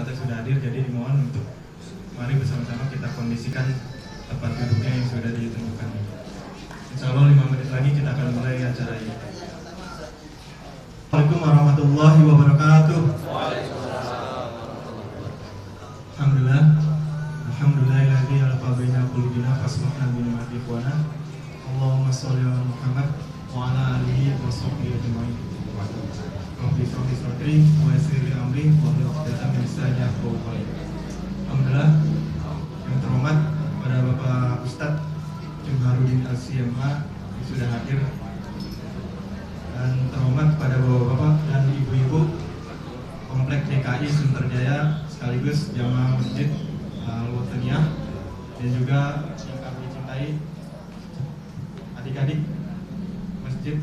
tempatnya sudah hadir, jadi dimohon untuk mari bersama-sama kita kondisikan tempat duduknya yang sudah ditentukan. Insya Allah 5 menit lagi kita akan mulai acara ini. Assalamualaikum warahmatullahi wabarakatuh. Alhamdulillah. Alhamdulillahilladzi alqa baina qulubina fasmahna bi ni'mati ikhwana. Allahumma shalli ala Muhammad wa ala alihi wa sahbihi ajma'in. Rabbi shrah li sadri wa yassir li amri wahlul 'uqdatam min lisani yafqahu qawli. Alhamdulillah, yang terhormat pada Bapak Ustadz Jumharudin LCMA yang sudah hadir, dan terhormat pada bapak-bapak dan ibu-ibu Komplek DKI Sunterjaya sekaligus jamaah masjid Al-Wataniyah, dan juga yang kami cintai adik-adik masjid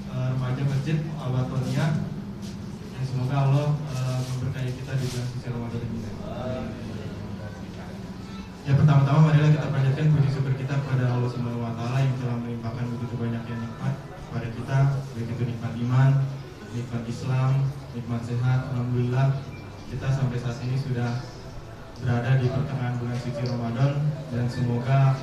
remaja masjid Al-Wataniyah, dan semoga Allah memberkahi kita di bulan suci Ramadan ini. Ya, pertama-tama marilah kita panjatkan puji syukur kita kepada Allah Subhanahu wa taala yang telah melimpahkan begitu banyaknya nikmat kepada kita, baik itu nikmat iman, nikmat Islam, nikmat sehat. Alhamdulillah kita sampai saat ini sudah berada di pertengahan bulan suci Ramadan, dan semoga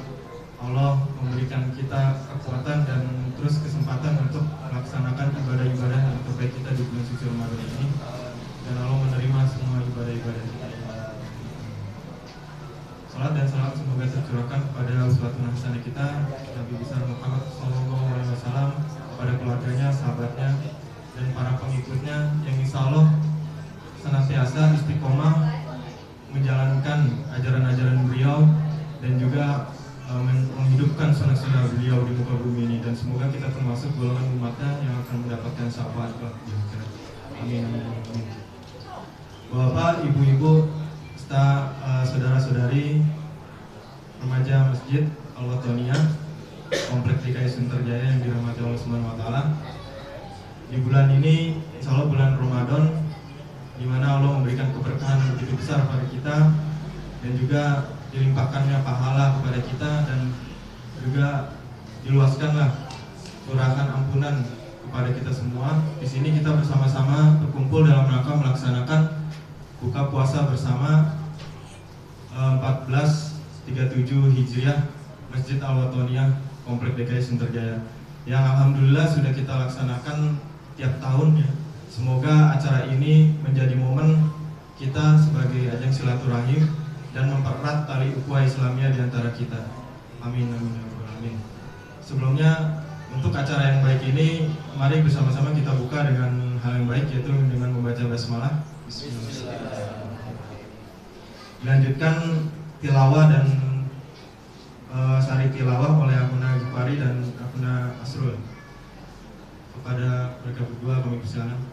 Allah memberikan kita kekuatan dan terus kesempatan untuk melaksanakan ibadah-ibadah yang terbaik kita di bulan suci Ramadan ini, dan Allah menerima semua ibadah-ibadah kita. Salat dan salam semoga tercurahkan kepada uswatun hasanah kita Nabi besar Muhammad SAW, kepada keluarganya, sahabatnya, dan para pengikutnya yang insya Allah senantiasa istiqomah menjalankan ajaran-ajaran beliau dan juga menghidupkan sunnah-sunnah beliau di muka bumi ini, dan semoga kita termasuk golongan umatnya yang akan mendapatkan syafaat kelak di akhirat. Amin. Bapak, ibu-ibu, saudara-saudari remaja masjid Al-Wataniyah Komplek DKI Sunterjaya yang dirahmati Allah Subhanahu wa taala. Di bulan ini insya Allah bulan Ramadan, di mana Allah memberikan keberkahan begitu besar pada kita, dan juga dilimpahkannya pahala kepada kita, dan juga diluaskanlah curahan ampunan kepada kita semua. Di sini kita bersama-sama berkumpul dalam rangka melaksanakan buka puasa bersama 1437 Hijriah Masjid Al-Wataniyah Komplek DKI Sunterjaya, yang alhamdulillah sudah kita laksanakan tiap tahun ya. Semoga acara ini menjadi momen kita sebagai ajang silaturahim dan mempererat tali ukhuwah Islamiyah di antara kita. Amin amin amin. Sebelumnya, untuk acara yang baik ini, mari bersama-sama kita buka dengan hal yang baik, yaitu dengan membaca basmalah. Bismillahirrahmanirrahim. Dilanjutkan tilawah dan sari tilawah oleh Akhuna Jupari dan Akhuna Asrul. Kepada mereka berdua kami persilakan.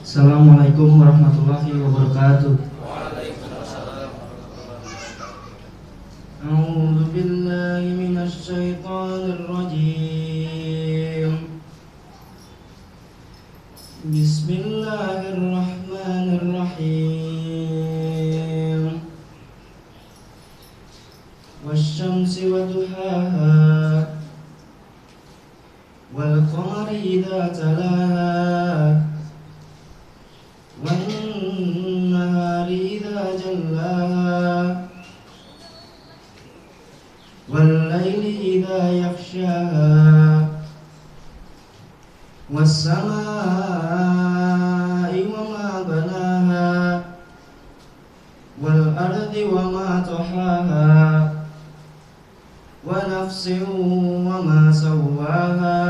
Assalamualaikum warahmatullahi wabarakatuh. Waalaikumsalam. A'udzu billahi minasy syaithanir rajim. Bismillahirrahmanirrahim. Wasyamsi waduhaha wal qamari idza talaha وَالنَّهَارِ إِذَا جَلَّاهَا وَاللَّيْلِ إِذَا يَغْشَاهَا وَالسَّمَاءِ وَمَا بَنَاهَا وَالْأَرْضِ وَمَا طَحَاهَا وَنَفْسٍ وَمَا سَوَّاهَا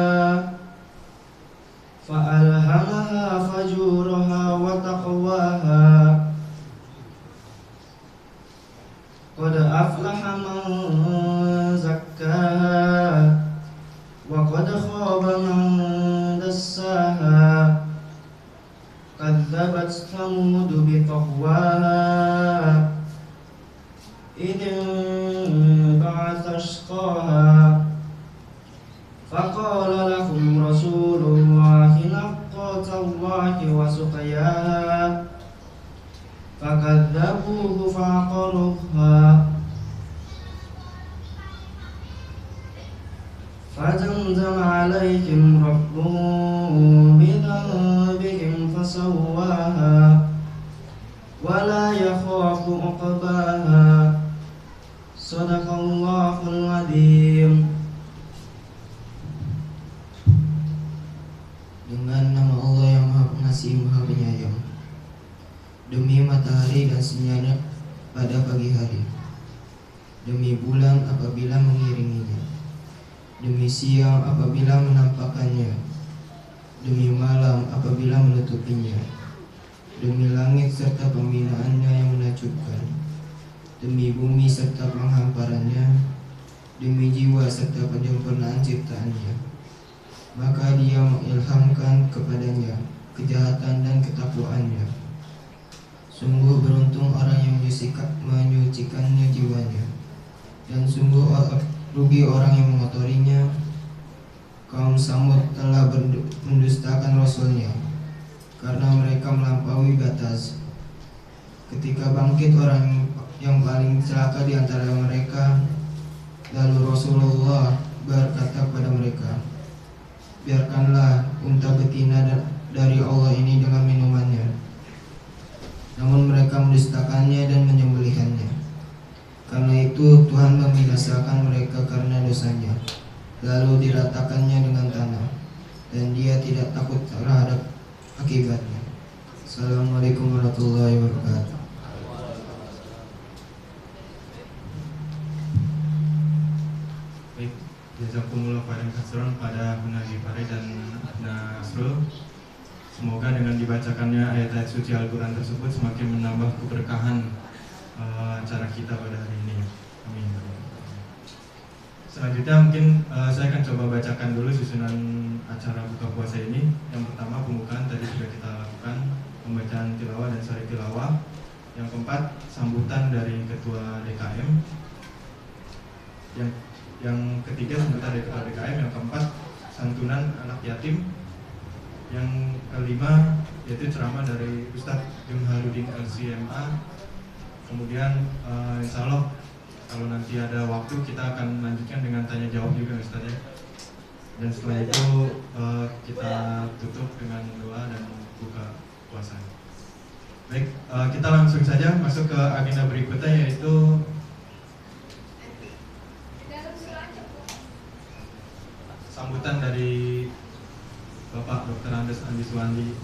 فَأَلْهَمَهَا فُجُورَهَا وَتَقْوَاهَا قَدْ أَفْلَحَ مَنْ زَكَّاهَا وَقَدْ خَابَ مَنْ دَسَّاهَا كَذَّبَتْ ثَمُودُ بِطَغْوَاهَا إِذِ انبَعَثَ أَشْقَاهَا فَقَالَ لَهُمْ رَسُولُ اللَّهِ نَاقَةَ اللَّهِ بذنبهم فسواها ولا يخاف عقباها صدق الله العظيم. Dengan nama Allah yang Maha Pengasih Maha Penyayang. Demi matahari dan sinyalnya pada pagi hari, demi bulan apabila mengiringinya, demi siang apabila menampakkannya, demi malam apabila menutupinya, demi langit serta pembinaannya yang menakjubkan, demi bumi serta penghamparannya, demi jiwa serta penyempurnaan ciptaannya. Maka Dia mengilhamkan kepadanya kejahatan dan ketakwaannya. Sungguh beruntung orang yang menyucikannya jiwanya, dan sungguh rugi orang yang mengotorinya. Kaum Samud telah mendustakan Rasulnya, karena mereka melampaui batas. Ketika bangkit orang yang paling celaka di antara mereka, lalu Rasulullah berkata kepada mereka, biarkanlah unta betina dari Allah ini dengan minumannya. Namun mereka mendustakannya dan menyembelihannya. Karena itu Tuhan membinasakan mereka karena dosanya, lalu diratakannya dengan tanah, dan Dia tidak takut terhadap akibatnya. Assalamualaikum warahmatullahi wabarakatuh. Baik, jazakumullah khairan katsiran pada Munagi Pare dan Nasrul. Semoga dengan dibacakannya ayat-ayat suci Al-Quran tersebut semakin menambah keberkahan acara kita pada hari ini. Amin. Selanjutnya mungkin saya akan coba bacakan dulu susunan acara buka puasa ini. Yang pertama pembukaan tadi sudah kita lakukan, pembacaan tilawah dan sari tilawah. Yang keempat sambutan dari ketua DKM. Yang ketiga sambutan dari ketua DKM. Yang keempat santunan anak yatim. Yang kelima yaitu ceramah dari Ustadz Jumharuddin LCMA. Kemudian insya Allah kalau nanti ada waktu kita akan lanjutkan dengan tanya jawab juga Ustadz ya. Dan setelah itu kita tutup dengan doa dan buka puasa. Baik, kita langsung saja masuk ke agenda berikutnya, yaitu sambutan dari Bapak Dr. Andes Andi Suwandi.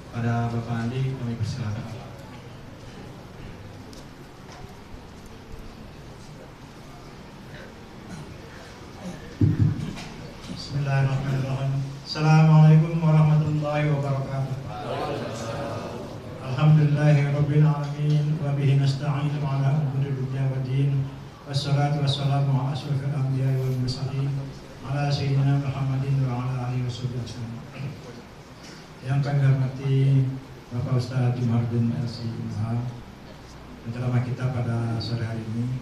Pada Bapak Andi kami persilakan. Bismillahirrahmanirrahim. Assalamualaikum warahmatullahi wabarakatuh. Alhamdulillahirabbil alamin wa bihi nasta'in ala umuri dunya waddin. Wassalatu wassalamu ala asyrofil anbiya'i wal mursalin ala sayyidina Muhammadin wa ala alihi wasallam. Yang kami hormati Bapak Ustadz Jumharuddin LCMA, penceramah kita pada sore hari ini.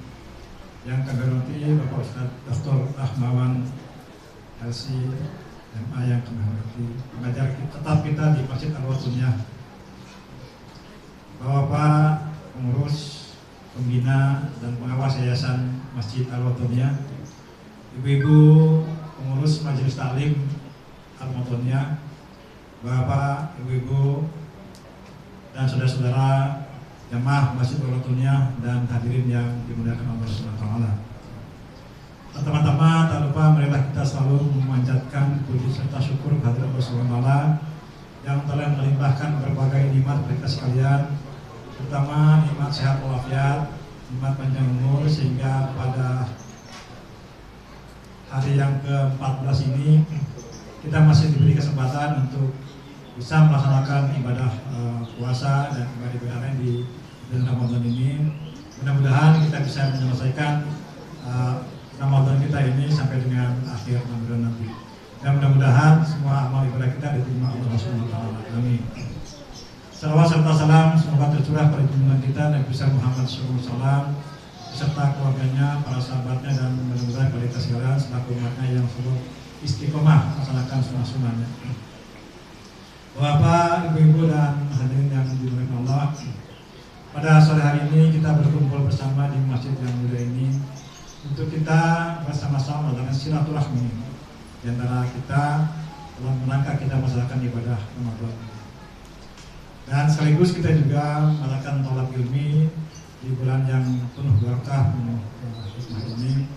Yang kami hormati Bapak Ustadz Dr. Rahmawan LCMA yang kami hormati, pengajar tetap kita di Masjid Al-Watuniyah, Bapak pengurus, pembina dan pengawas Yayasan Masjid Al-Watuniyah, Ibu-ibu pengurus Majelis Taklim Al-Watuniyah, Bapak, Ibu-ibu dan saudara-saudara jamaah Masjid Al-Watuniyah dan hadirin yang dimuliakan Allah Subhanahu wa taala. Pertama-tama tak lupa marilah kita selalu memanjatkan puji serta syukur kehadirat Allah Subhanahu wa taala yang telah melimpahkan berbagai nikmat bagi kita sekalian, terutama nikmat sehat walafiat, nikmat panjang umur, sehingga pada hari yang ke-14 ini kita masih diberi kesempatan untuk bisa melaksanakan ibadah puasa dan ibadah lain di bulan Ramadan ini. Mudah-mudahan kita bisa menyelesaikan Ramadan kita ini sampai dengan akhir Ramadan nanti. Dan mudah-mudahan semua amal ibadah kita diterima Allah Subhanahu wa taala. Amin. Salawat serta salam semoga tercurah pada junjungan kita Nabi besar Muhammad SAW beserta keluarganya, para sahabatnya, dan mudah-mudahan pada kita sekalian selaku umatnya yang selalu istiqomah melaksanakan sunnah-sunnahnya. Bapak, Ibu-ibu dan hadirin yang dimuliakan Allah, pada sore hari ini kita berkumpul bersama di masjid yang mulia ini untuk kita bersama-sama melakukan silaturahmi di antara kita dalam rangka kita melaksanakan ibadah Ramadan. Dan sekaligus kita juga melakukan tolak ilmi di bulan yang penuh berkah, penuh hikmah ini,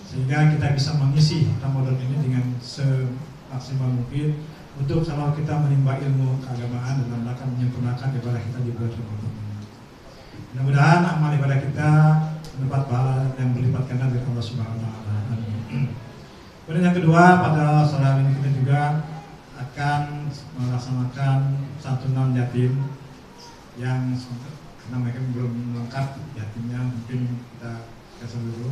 sehingga kita bisa mengisi Ramadan ini dengan semaksimal mungkin untuk selalu kita menimba ilmu keagamaan dan akan menyempurnakan ibadah kita di bulan Ramadan ini. Mudah-mudahan amal ibadah kita mendapat pahala yang berlipat ganda dari Allah Subhanahu wa taala. Amin. Kemudian yang kedua, pada sore hari ini kita juga akan melaksanakan santunan yatim yang karena mereka belum lengkap yatimnya, mungkin kita kasih dulu.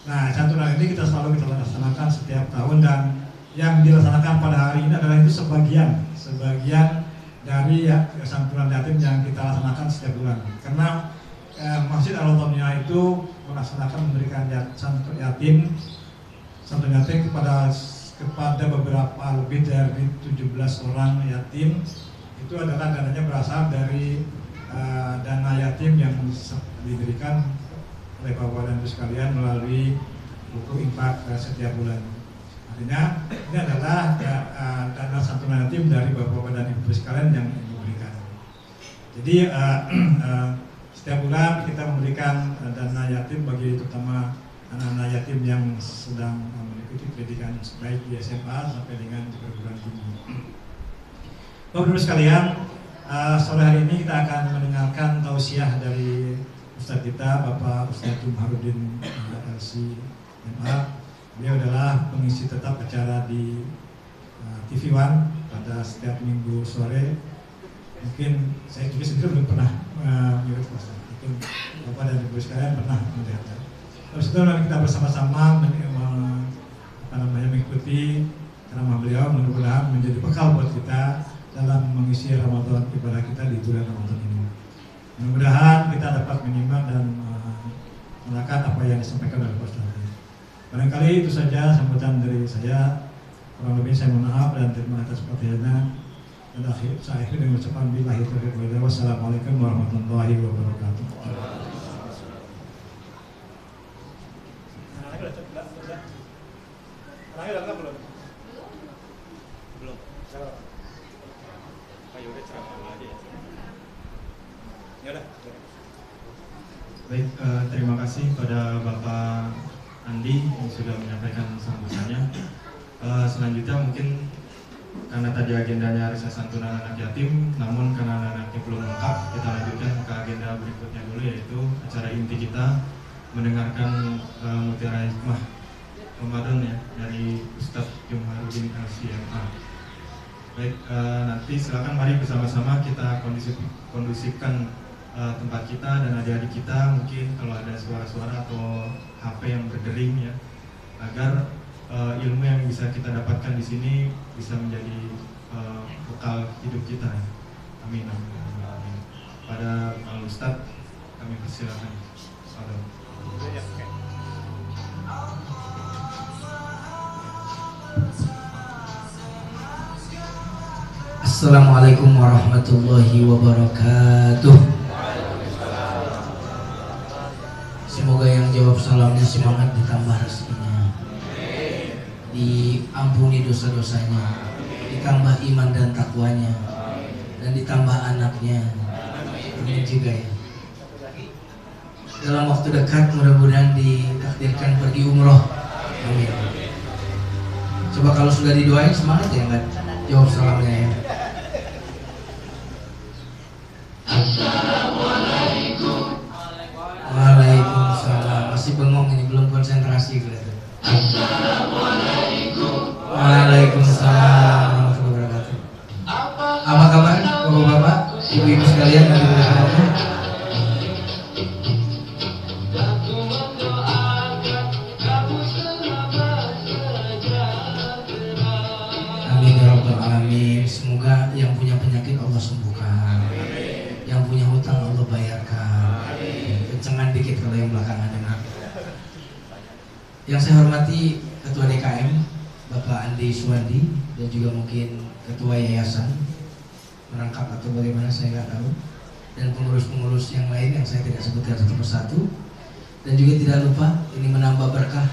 Nah, santunan ini kita selalu laksanakan setiap tahun, dan yang dilaksanakan pada hari ini adalah itu sebagian dari santunan yatim yang kita laksanakan setiap bulan. Karena Masjid Al-Wataniyah itu melaksanakan memberikan santunan yatim kepada beberapa lebih dari 17 orang yatim. Itu adalah dananya berasal dari dana yatim yang diberikan oleh Bapak dan Ibu sekalian melalui buku infak setiap bulan. Artinya ini adalah dana santunan yatim dari Bapak dan Ibu sekalian yang diberikan. Jadi setiap bulan kita memberikan dana yatim bagi terutama anak-anak yatim yang sedang mengikuti pendidikan baik di SMA sampai dengan di perguruan tinggi. Bapak Ibu sekalian, sore hari ini kita akan mendengarkan tausiah dari Ustadz kita, Bapak Ustadz Jumharudin LC MA. Beliau adalah pengisi tetap acara di TV One pada setiap minggu sore. Mungkin saya juga sendiri belum pernah melihat Ustadz. Mungkin Bapak dan Ibu sekalian pernah melihatnya. Terus itu kita bersama-sama mengikuti ceramah beliau, mudah-mudahan menjadi bekal buat kita dalam mengisi Ramadan ibadah kita di bulan Ramadan ini. Mudah-mudahan kita dapat menyimak dan melakukan apa yang disampaikan oleh Pak Ustaz. Barangkali itu saja sambutan dari saya. Kurang lebih saya mohon maaf dan terima atas perhatiannya. Dan saya akhiri dengan ucapan billahi taufiq wal hidayah. Wassalamualaikum warahmatullahi wabarakatuh. Baik, terima kasih pada Bapak Andi yang sudah menyampaikan sambutannya. Selanjutnya mungkin karena tadi agendanya hari santunan anak yatim, namun karena anak-anaknya belum lengkap, kita lanjutkan ke agenda berikutnya dulu, yaitu acara inti kita mendengarkan mutiara hikmah Ramadan ya dari Ustadz Jumharudin LCMA. Baik, nanti silakan mari bersama-sama kita kondusifkan tempat kita dan adik-adik kita. Mungkin kalau ada suara-suara atau HP yang berdering ya, agar ilmu yang bisa kita dapatkan di sini bisa menjadi bekal hidup kita. Amin, amin, amin, amin. Pada Al Ustadz kami persilakan. Assalamualaikum warahmatullahi wabarakatuh. Semoga yang jawab salamnya semangat ditambah rezekinya, diampuni dosa-dosanya, ditambah iman dan takwanya, dan ditambah anaknya. Amin juga ya. Dalam waktu dekat mudah-mudahan ditakdirkan pergi umroh. Amin. Coba kalau sudah didoain semangat ya, nggak jawab salamnya ya. Assalamualaikum. Waalaikumsalam. Masih bengong ini, belum konsentrasi kelihatan. Assalamualaikum. Waalaikumsalam warahmatullahi wabarakatuh. Apa kabar bapak-bapak, ibu-ibu sekalian yang dimuliakan? Amin ya rabbal alamin. Semoga yang punya penyakit Allah sembuhkan, yang punya hutang Allah bayarkan. Kencengan dikit kalau yang belakangan dengar. Yang saya hormati Ketua DKM Bapak Andi Suwandi, dan juga mungkin Ketua Yayasan merangkap atau bagaimana saya nggak tahu, dan pengurus-pengurus yang lain yang saya tidak sebutkan satu persatu. Dan juga tidak lupa ini menambah berkah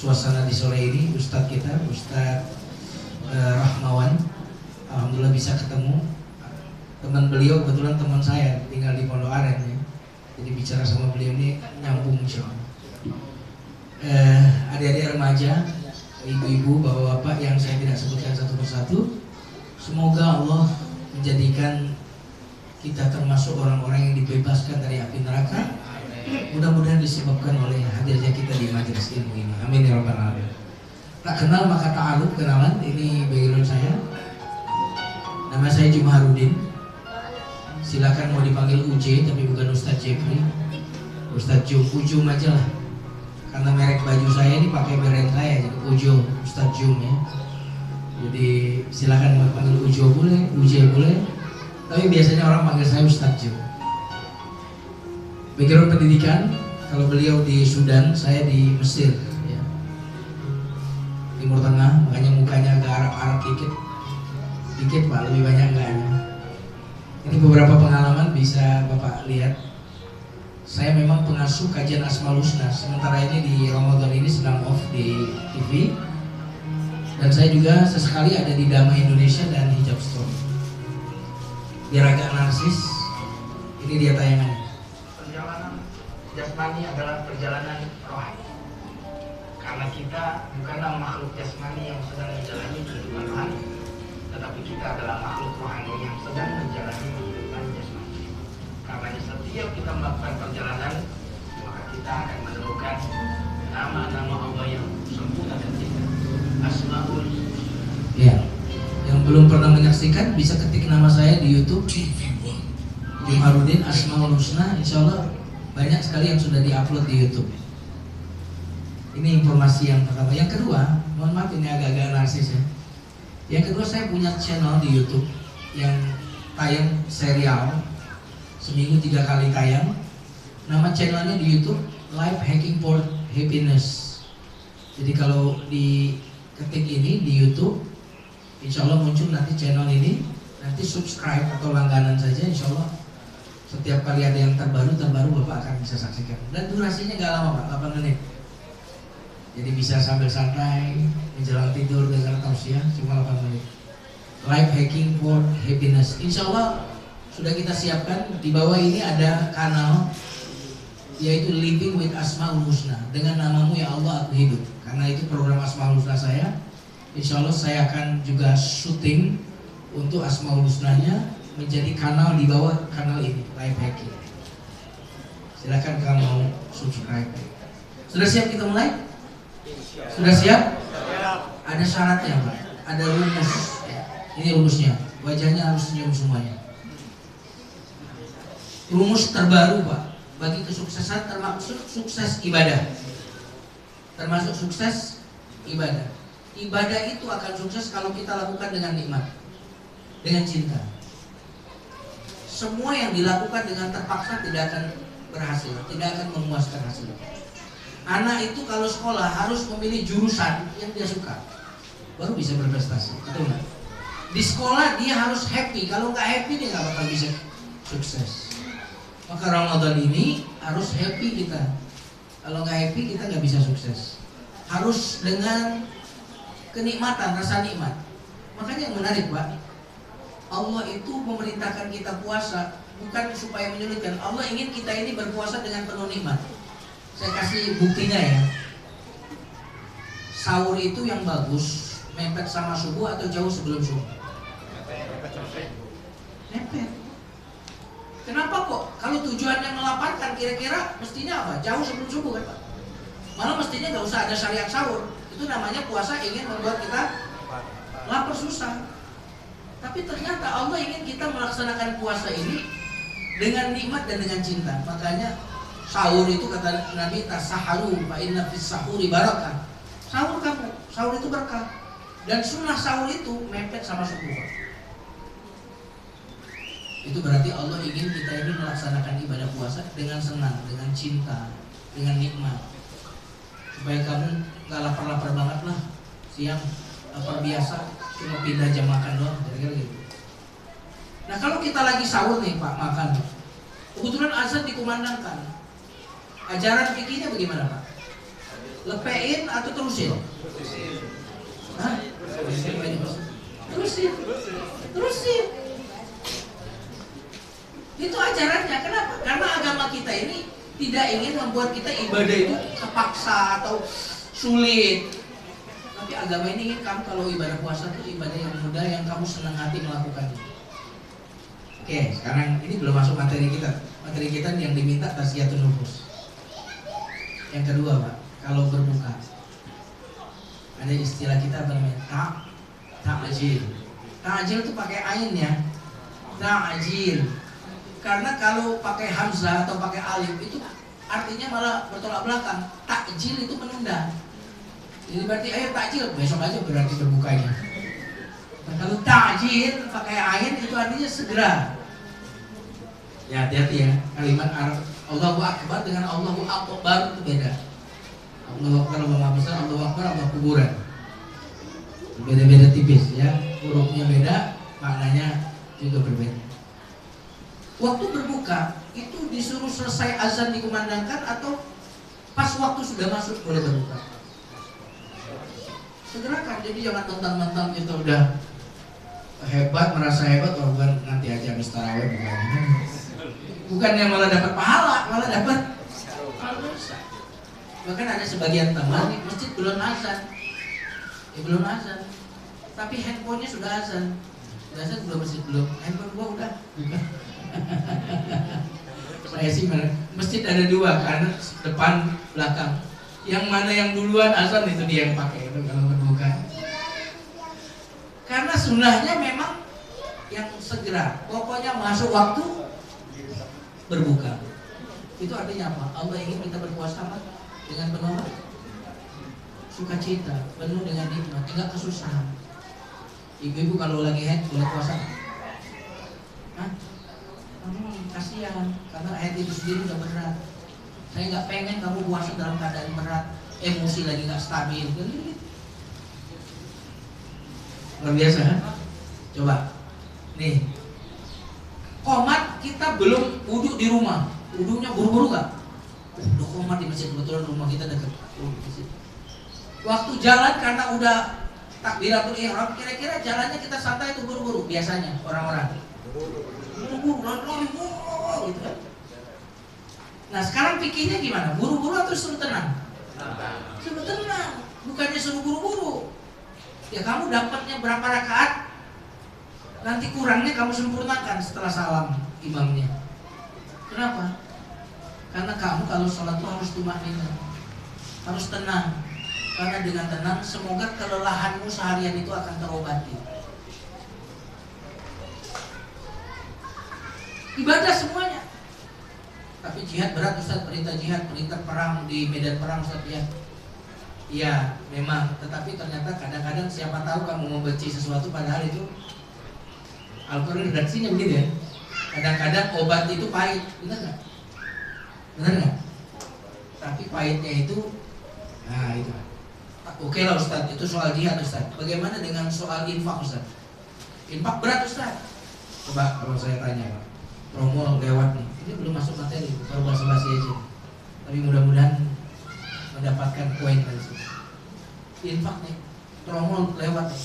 suasana di sore ini Ustadz kita, Ustadz Rahmawan. Alhamdulillah bisa ketemu teman beliau, kebetulan teman saya tinggal di Pondok Aren ya. Jadi bicara sama beliau ini nyambung insya Allah. Adik-adik remaja, ibu-ibu, bapak-bapak yang saya tidak sebutkan satu persatu, semoga Allah menjadikan kita termasuk orang-orang yang dibebaskan dari api neraka. Mudah-mudahan disebabkan oleh hadirnya kita di majelis ilmu ini. Amin ya rabbal alamin. Tak kenal maka ta'aruf, kenalan. Ini background saya. Nama saya Jumaharudin. Silakan mau dipanggil UJ tapi bukan Ustadz Jeffrey. Ustadz Jum, Ujum aja lah. Karena merek baju saya ini pakai brand saya, jadi Ujum, Ustadz Jum ya. Jadi silakan mau panggil Ujo boleh, UJ boleh. Tapi biasanya orang panggil saya Ustadz Jum. Background pendidikan, kalau beliau di Sudan, saya di Mesir ya. Timur Tengah, makanya mukanya agak Arab-Arab dikit Pak, lebih banyak enggaknya. Ini beberapa pengalaman bisa Bapak lihat. Saya memang pengasuh kajian Asmaul Husna. Sementara ini di Ramadan ini sedang off di TV. Dan saya juga sesekali ada di Damai Indonesia dan Hijab Store. Biar agak narsis, ini dia tayangannya. Perjalanan jasmani adalah perjalanan rohani. Karena kita bukanlah makhluk jasmani yang sedang menjalani kehidupan rohani, tetapi kita adalah makhluk rohani yang sedang menjalani kehidupan jasmani. Karena setiap kita melakukan perjalanan, maka kita akan menemukan nama-nama Allah yang sempurna dan indah. Asmaul. Ya, yang belum pernah menyaksikan bisa ketik nama saya di YouTube Jumaharudin Asmaul Husna. Insya Allah banyak sekali yang sudah diupload di YouTube. Ini informasi yang pertama. Yang kedua, mohon maaf ini agak-agak narsis ya. Yang kedua, saya punya channel di YouTube yang tayang serial seminggu 3 kali tayang. Nama channelnya di YouTube Life Hacking for Happiness. Jadi kalau diketik ini di YouTube, insya Allah muncul nanti channel ini. Nanti subscribe atau langganan saja, insya Allah setiap kali ada yang terbaru Bapak akan bisa saksikan. Dan durasinya gak lama Pak, 8 menit. Jadi bisa sambil santai, menjelang tidur dengan tausiah cuma 8 menit. Life Hacking for Happiness. Insya Allah sudah kita siapkan. Di bawah ini ada kanal yaitu Living with Asmaul Husna. Dengan namamu ya Allah aku hidup. Karena itu program Asmaul Husna saya. Insya Allah saya akan juga syuting untuk Asmaul Husnanya menjadi kanal di bawah kanal ini, Life Hacking. Silakan kamu mau subscribe. Sudah siap kita mulai? Sudah siap? Ada syaratnya Pak, ada rumus. Ini rumusnya, wajahnya harus senyum semuanya. Rumus terbaru Pak, bagi kesuksesan termasuk sukses ibadah. Termasuk sukses ibadah. Ibadah itu akan sukses kalau kita lakukan dengan nikmat, dengan cinta. Semua yang dilakukan dengan terpaksa tidak akan berhasil, tidak akan memuaskan hasil. Anak itu kalau sekolah harus memilih jurusan yang dia suka, baru bisa berprestasi, betul nggak? Di sekolah dia harus happy, kalau nggak happy dia nggak bakal bisa sukses. Maka Ramadan ini harus happy kita. Kalau nggak happy kita nggak bisa sukses. Harus dengan kenikmatan, rasa nikmat. Makanya yang menarik Pak, Allah itu memerintahkan kita puasa bukan supaya menyulitkan. Allah ingin kita ini berpuasa dengan penuh nikmat. Saya kasih buktinya ya. Sahur itu yang bagus mepet sama subuh atau jauh sebelum subuh? Mepet. Kenapa kok? Kalau tujuannya melaparkan, kira-kira mestinya apa? Jauh sebelum subuh kan Pak? Malah mestinya nggak usah ada syariat sahur. Itu namanya puasa ingin membuat kita lapar susah. Tapi ternyata Allah ingin kita melaksanakan puasa ini dengan nikmat dan dengan cinta. Makanya sahur itu kata Nabi, tasaharu fa inna fis sahuri barakah. Sahur kamu, sahur itu berkah. Dan sunnah sahur itu mepet sama subuh. Itu berarti Allah ingin kita ini melaksanakan ibadah puasa dengan senang, dengan cinta, dengan nikmat. Supaya kamu gak lapar-lapar banget lah siang, lapar biasa, cuma pindah jam makan doang, kira-kira gitu. Nah kalau kita lagi sahur nih Pak, makan, kebetulan azan dikumandangkan, ajaran fikihnya bagaimana Pak? Lepein atau terusin? Hah? Terusin. Itu ajarannya. Kenapa? Karena agama kita ini tidak ingin membuat kita ibadah itu kepaksa atau sulit. Tapi agama ini ingin kamu kalau ibadah puasa itu ibadah yang mudah, yang kamu senang hati melakukannya. Oke, sekarang ini belum masuk materi kita. Materi kita yang diminta tasqiyatun nufus. Yang kedua, Pak, kalau berbuka ada istilah kita apa namanya? Ta'jil. Ta'jil itu pakai ain ya. Ta'jil. Karena kalau pakai hamzah atau pakai alif itu artinya malah bertolak belakang. Ta'jil itu menunda. Jadi berarti ayo ta'jil, besok aja berarti berbukanya. Nah, kalau ta'jil pakai ain itu artinya segera. Ya hati-hati ya, kalimat Arab Allahu Akbar dengan Allahu Akbar itu beda. Allahu Akbar Allah Maha Besar, Allahu Akbar Allah kuburan. Beda-beda tipis ya, hurufnya beda, maknanya juga berbeda. Waktu berbuka itu disuruh selesai azan dikumandangkan atau pas waktu sudah masuk boleh berbuka? Segerakan, jadi jangan mentang-mentang kita udah hebat, merasa hebat, oh bukan nanti aja habis tarawih bukannya malah dapat pahala, malah dapat dosa. Bahkan ada sebagian teman di masjid belum azan, belum azan, tapi handphonenya sudah azan. Sudah azan belum, masjid belum, handphone gua udah buka. Saya sih masjid ada dua, kanan, depan, belakang. Yang mana yang duluan azan itu dia yang pakai itu kalau berbuka. Karena sunnahnya memang yang segera, pokoknya masuk waktu berbuka. Itu artinya apa? Allah ingin kita berpuasa apa? Dengan penuh sukacita, penuh dengan nikmat, tidak kesusahan. Ibu-ibu kalau lagi haid boleh puasa? Kasihan, karena haid itu sendiri udah berat. Saya nggak pengen kamu puasa dalam keadaan berat, emosi lagi nggak stabil. Luar biasa kan? Coba, nih, qomat kita belum wudhu di rumah, wudhunya buru-buru gak? Udah qomat di masjid, kebetulan rumah kita dekat. Waktu jalan karena udah takbiratul ihram, kira-kira jalannya kita santai itu buru-buru biasanya orang-orang. Buru-buru, gitu kan? Nah sekarang pikirnya gimana? Buru-buru atau suruh tenang? Suruh tenang, bukannya suruh buru-buru. Ya kamu dapatnya berapa rakaat, nanti kurangnya kamu sempurnakan setelah salam imamnya. Kenapa? Karena kamu kalau sholat itu harus tumakninah, harus tenang. Karena dengan tenang semoga kelelahanmu seharian itu akan terobati. Ibadah semuanya. Tapi jihad berat Ustaz, perintah jihad, perintah perang di medan perang Ustaz ya. Iya, memang, tetapi ternyata kadang-kadang siapa tahu kamu membenci sesuatu padahal itu Al-Quran redaksinya begitu ya. Kadang-kadang obat itu pahit, benar nggak? Benar nggak? Tapi pahitnya itu, nah itu. Oke lah Ustaz, itu soal jihad Ustaz. Bagaimana dengan soal infak Ustaz? Infak berat Ustaz. Coba kalau saya tanya Pak, promo lewat nih, ini belum masuk materi, baru basa-basi aja. Tapi mudah-mudahan mendapatkan poin dari situ. Infak nih, promo lewat nih.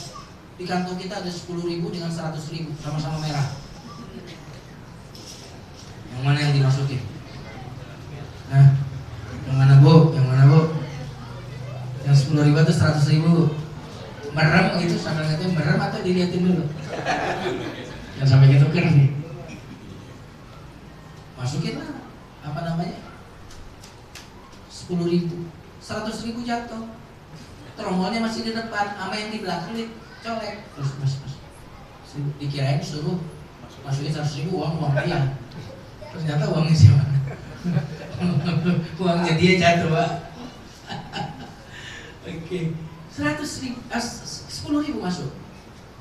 Di kantong kita ada 10.000 dengan 100.000 sama-sama merah. Yang mana yang dimasukin? Nah, yang mana Bu? Yang mana Bu? Yang 10.000 itu 100.000. Merem gitu, sambil ngatain merem atau dilihatin dulu? Jangan sampai ketuker nih. Masukin lah, apa namanya? 10.000, 100.000 jatuh. Tromolnya masih di depan, sama yang di belakang colek. Terus mas, dikirain suruh masukin 100.000 uang dia. Ternyata uangnya siapa? Uangnya dia jatuh Pak. Oke, 10.000 masuk.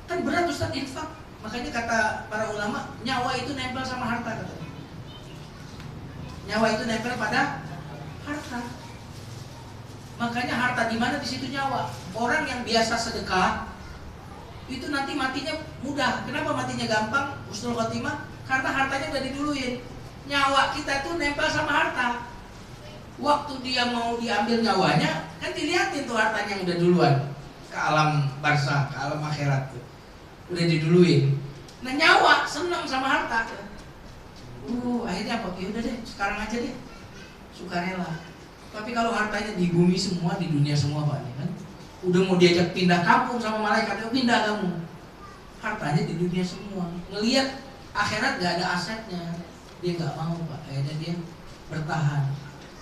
Kan berat Ustaz infak. Makanya kata para ulama, nyawa itu nempel sama harta katanya. Nyawa itu nempel pada harta. Makanya harta di mana di situ nyawa. Orang yang biasa sedekah itu nanti matinya mudah. Kenapa matinya gampang? Husnul khotimah. Karena hartanya udah diduluin. Nyawa kita tuh nempel sama harta. Waktu dia mau diambil nyawanya, kan dilihatin tuh hartanya yang udah duluan ke alam barzakh, ke alam akhirat tuh. Udah diduluin. Nah nyawa senang sama harta. Akhirnya apa? Ya udah deh, sekarang aja deh. Sukarela. Tapi kalau hartanya di bumi semua, di dunia semua Pak, kan? Udah mau diajak pindah kampung sama malaikat, pindah kamu. Hartanya di dunia semua. Ngelihat akhirat gak ada asetnya, dia nggak mau Pak. Akhirnya dia bertahan.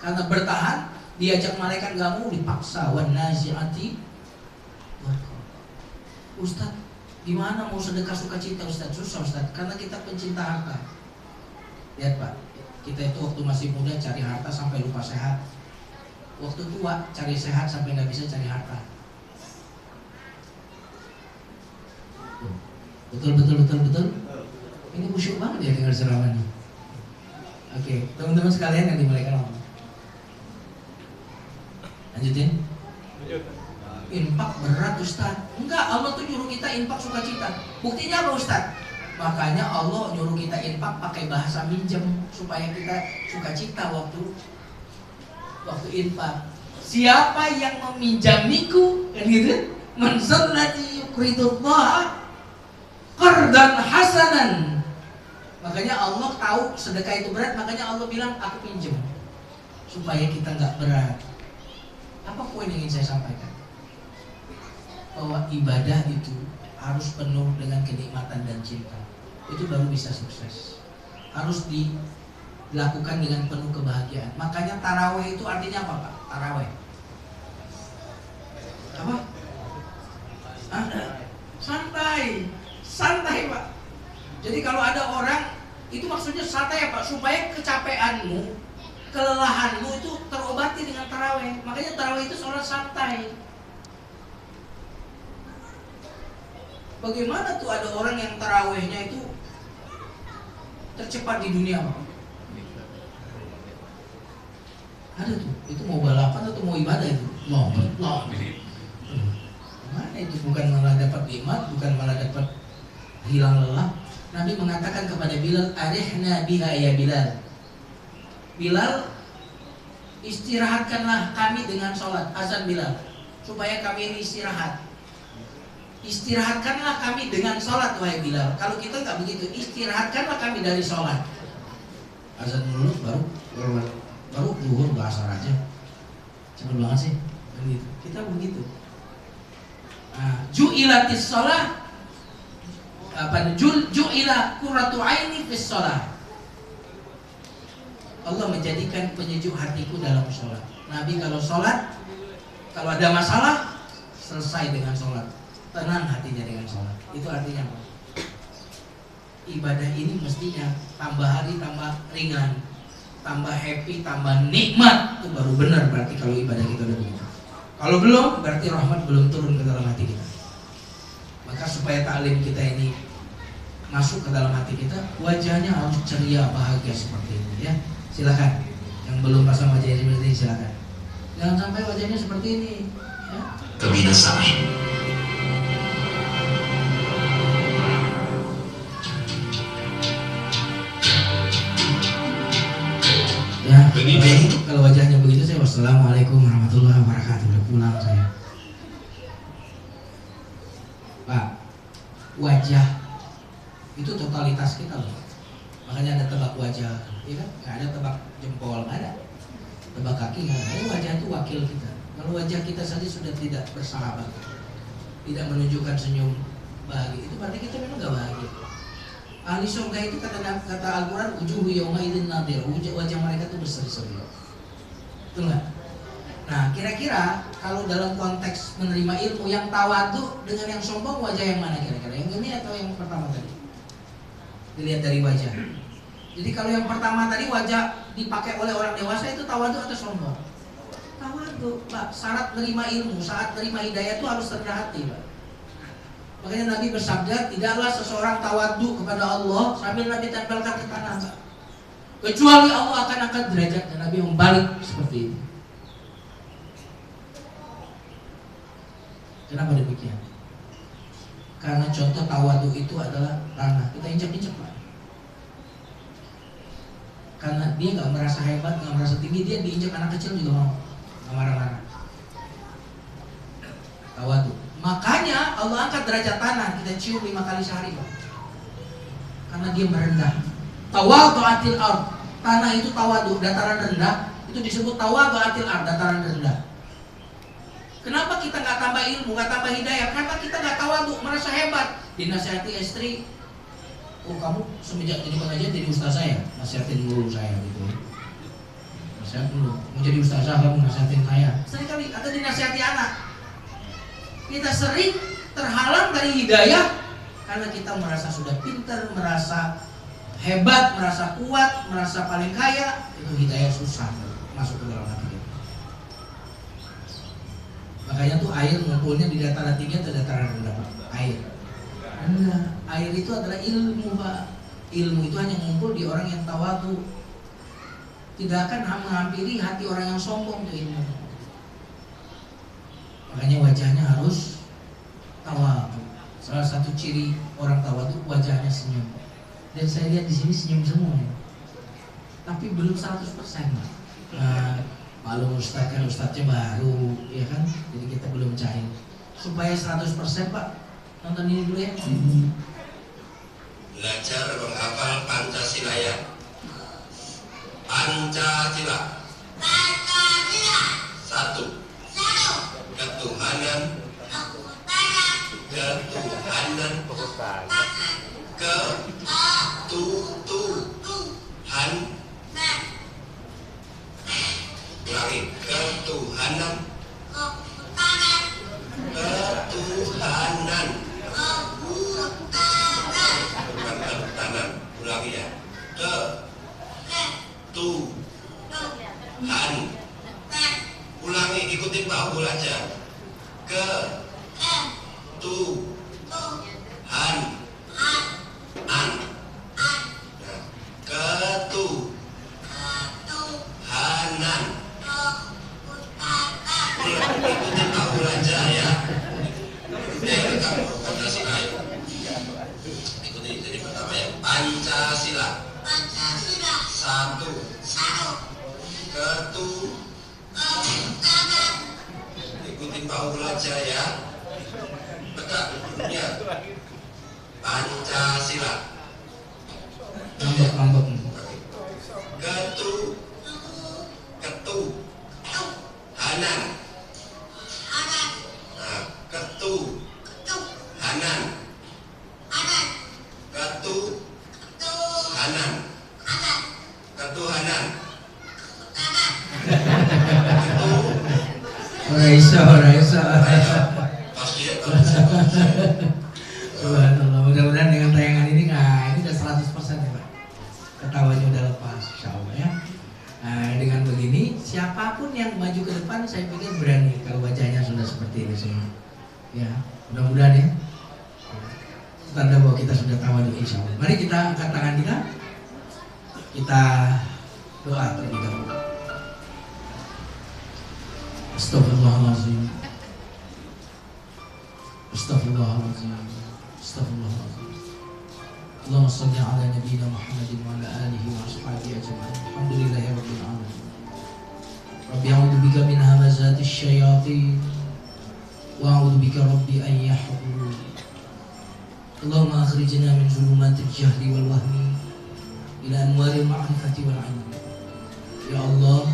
Karena bertahan, diajak malaikat gak mau, dipaksa. Wan nazi'ati. Ustaz, gimana mau sedekah sukacita Ustaz? Susah Ustaz, karena kita pencinta harta. Lihat Pak, kita itu waktu masih muda cari harta sampai lupa sehat. Waktu tua cari sehat sampai nggak bisa cari harta. Betul. Ini khusyuk banget ya dengar ceramah ini. Oke, teman-teman sekalian yang dimuliakan Allah. Lanjutin. Infak berat Ustaz. Enggak, Allah tuh nyuruh kita infak sukacita. Buktinya apa Ustaz? Makanya Allah nyuruh kita infak pakai bahasa minjem supaya kita sukacita waktu infak. Siapa yang meminjamiku, kan gitu? Man sallati yuqridullah qardan hasanan. Makanya Allah tahu sedekah itu berat, makanya Allah bilang aku pinjam supaya kita nggak berat. Apa poin yang ingin saya sampaikan? Bahwa ibadah itu harus penuh dengan kenikmatan dan cinta. Itu baru bisa sukses. Harus dilakukan dengan penuh kebahagiaan. Makanya taraweh itu artinya apa Pak? Taraweh apa? Santai Pak. Jadi kalau ada orang itu maksudnya santai ya Pak, supaya kecapeanmu, kelelahanmu itu terobati dengan taraweh. Makanya taraweh itu sholat santai. Bagaimana tuh ada orang yang tarawehnya itu tercepat di dunia Pak? Ada tuh, itu mau balapan atau mau ibadah itu? Mau. Mana itu bukan malah dapat nikmat, bukan malah dapat hilang lelah. Nabi mengatakan kepada Bilal, arihna biha ya Bilal. Bilal, istirahatkanlah kami dengan sholat. Azan Bilal, supaya kami ini istirahat. Istirahatkanlah kami dengan sholat wahai Bilal. Kalau kita nggak begitu, istirahatkanlah kami dari sholat. Azan dulu baru zuhur asar aja. Cepet banget sih. Begitu. Kita begitu. Ju'ilatis sholah ju'ila qurratu aini fis sholah. Allah menjadikan penyejuk hatiku dalam sholat. Nabi kalau sholat, kalau ada masalah, selesai dengan sholat, tenang hatinya dengan sholat. Itu artinya apa? Ibadah ini mestinya tambah hari tambah ringan, tambah happy, tambah nikmat. Itu baru benar berarti kalau ibadah kita udah begitu. Kalau belum, berarti rahmat belum turun ke dalam hati kita. Maka supaya taklim kita ini masuk ke dalam hati kita, wajahnya harus ceria, bahagia seperti ini ya. Silakan. Yang belum pasang wajahnya seperti ini silakan. Jangan sampai wajahnya seperti ini ya. Kebinasaan. Ya, kalau wajahnya begitu saya wassalamualaikum warahmatullahi wabarakatuh. Udah pulang saya. Pak, wajah itu totalitas kita loh. Makanya ada tebak wajah, ya kan? Nggak ada tebak jempol, nggak ada. Tebak kaki nggak ada. Wajah itu wakil kita. Kalau wajah kita saja sudah tidak bersahabat, tidak menunjukkan senyum bahagia, itu berarti kita memang nggak bahagia. Ahli surga itu kata Al-Quran, wujuhu yawma idzin nadhir, wajah mereka itu berseri-seri. Betul nggak? Nah, kira-kira kalau dalam konteks menerima ilmu, yang tawadhu dengan yang sombong, wajah yang mana kira-kira? Yang ini atau yang pertama tadi? Dilihat dari wajah. Jadi kalau yang pertama tadi wajah dipakai oleh orang dewasa itu tawadhu atau sombong? Tawadhu, Pak. Syarat menerima ilmu, saat menerima hidayah itu harus rendah hati, Pak. Makanya Nabi bersabda, tidaklah seseorang tawadhu kepada Allah sambil Nabi tempelkan ke tanah, Pak. Kecuali Allah akan angkat derajat, dan Nabi membalik seperti ini. Kenapa demikian? Karena contoh tawadhu itu adalah tanah. Kita injak-injak Pak. Karena dia nggak merasa hebat, nggak merasa tinggi, dia diinjak anak kecil juga mau, nggak marah-marah. Tawadu. Makanya Allah angkat derajat tanah, kita cium 5 kali sehari, Pak. Karena dia merendah. Tawadhu'atil ard. Tanah itu tawadu, dataran rendah. Itu disebut tawadhu'atil ard, dataran rendah. Kenapa kita nggak tambah ilmu, nggak tambah hidayah? Karena kita nggak tawadu, merasa hebat. Dinasihati istri, oh kamu semenjak jadi pengajian jadi ustazah ya, nasihatin dulu saya gitu. Nasihat dulu, mau jadi ustazah kamu nasihatin saya. Sering kali atau dinasihati anak. Kita sering terhalang dari hidayah karena kita merasa sudah pintar, merasa hebat, merasa kuat, merasa paling kaya. Itu hidayah susah masuk ke dalam hati kita. Makanya tuh air ngumpulnya di dataran tinggi atau dataran rendah, Pak? Air. Rendah. Air itu adalah ilmu, Pak. Ilmu itu hanya ngumpul di orang yang tawadu. Tidak akan menghampiri hati orang yang sombong tuh ilmu. Makanya wajahnya harus tawadu. Salah satu ciri orang tawadu wajahnya senyum. Dan saya lihat di sini senyum semua ya. Tapi belum 100%, Pak. Maklum Ustaz kan Ustaznya baru, ya kan? Jadi kita belum cair. Supaya 100%, Pak, nonton ini dulu ya. Belajar menghafal Pancasila ya. Pancasila. Satu. Ketuhanan. Ketuhanan. Ketuhanan. Ulangi. Ketuhanan. Ketuhanan. Bukan ketuhanan. Ulangi ya. Ketuhanan. Ulangi, ikutin Pak Abdul aja. Ketuhanan. Ketuhanan. Ikutin Pak Abdul aja ya. Kita Pancasila. Ikuti jadi pertama ya. Pancasila. Satu. Ikutin Pak Abdul aja ya. Tegak duduknya. Pancasila. Ngambek-ngambek. Ketuhanan. Nah, ketuhanan. Ketuhanan. Ketuhanan. Raisa. Pasti ya. Subhanallah, mudah-mudahan dengan tayangan ini, ini udah 100% ya, Pak. Ketawanya udah lepas, insya Allah ya. Nah, dengan begini, siapapun yang maju ke depan, saya pikir berani kalau wajahnya sudah seperti ini semua. Ya, mudah-mudahan ya. Tanda bahwa kita sudah tawadu, insya Allah. Mari kita angkat tangan kita. Kita doa terlebih dahulu. Astagfirullahaladzim. Astagfirullahaladzim. Astagfirullahaladzim. Allahumma salli ala nabiyyina Muhammadin wa ala alihi wa ashabihi ajma'in. Alhamdulillahi rabbil alamin. Rabbi a'udzu bika min hamazatis syayatin wa a'udzu bika rabbi an yahdurun. Allahumma akhrijna min zulumatil jahli wal wahmi ila anwaril ma'rifati wal 'ilm. Ya Allah,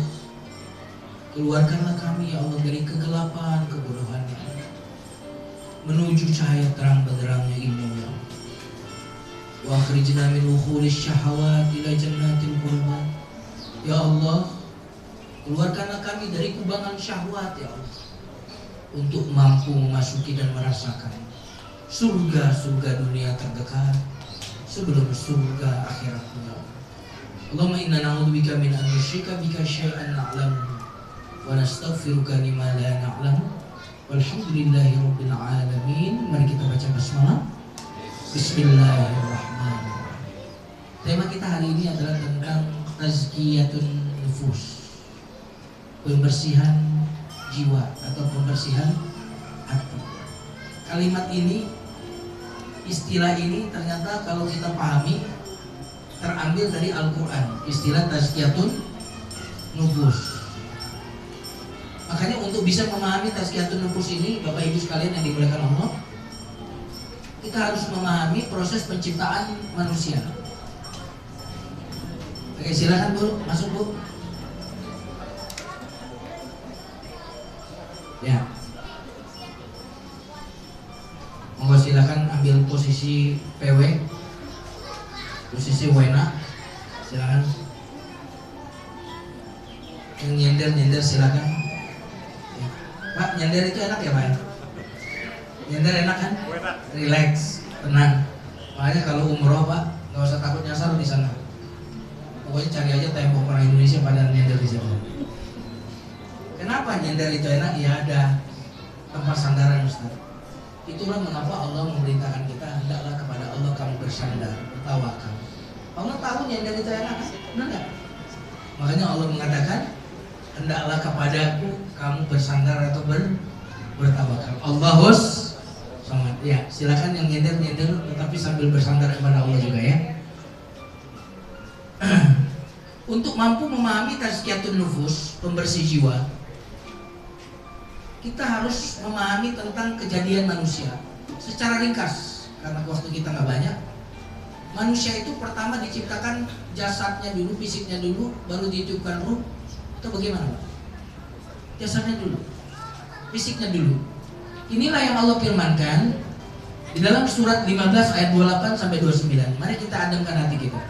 keluarkanlah kami ya Allah dari kegelapan kebodohan ya Allah, menuju cahaya terang benderangnya ilmu ya Allah. Wa akhrijna min ukhulish syahawat ila jannatil qurbat. Ya Allah, keluarkanlah kami dari kubangan syahwat ya Allah, untuk mampu memasuki dan merasakan surga dunia terdekat sebelum surga akhirat ya Allah. Allahumma inna na'udzubika min an nusyrika bika syai'an na'lamu wa nastaghfiruka lima la na'lamu. Walhamdulillahi rabbil alamin. Mari kita baca basmalah. Bismillahirrahmanirrahim. Tema kita hari ini adalah tentang tazkiyatun nufus, pembersihan jiwa atau pembersihan hati. Kalimat ini, istilah ini ternyata kalau kita pahami terambil dari Al-Quran, istilah tazkiyatun nufus. Makanya untuk bisa memahami tazkiyatun nufus ini, Bapak Ibu sekalian yang dimuliakan Allah, kita harus memahami proses penciptaan manusia. Oke, silakan Bu, masuk Bu. Ya. Monggo silakan ambil posisi PW, posisi Wena, silakan. Yang nyender silakan. Ya. Pak, nyender itu enak ya Pak? Nyender enak kan? Relax, tenang. Makanya kalau umroh Pak, nggak usah takut nyasar di sana. Pokoknya cari aja tembok orang Indonesia pada nyender di sana. Kenapa nyender itu enak? Ya ada tempat sandaran Ustaz. Itulah mengapa Allah memerintahkan kita hendaklah kepada Allah kamu bersandar, bertawakal. Allah tahu nyender itu enak kan? Benar nggak? Makanya Allah mengatakan hendaklah kepadaku kamu bersandar atau bertawakal. Allahus samad. Ya, silakan yang nyender tetapi sambil bersandar kepada Allah juga ya. Untuk mampu memahami tazkiyatun nufus, pembersih jiwa, kita harus memahami tentang kejadian manusia secara ringkas karena waktu kita nggak banyak. Manusia itu pertama diciptakan jasadnya dulu, fisiknya dulu, baru ditiupkan ruh. Atau bagaimana? Jasadnya dulu, fisiknya dulu. Inilah yang Allah firmankan di dalam surat 15 ayat 28 sampai 29. Mari kita ademkan hati kita.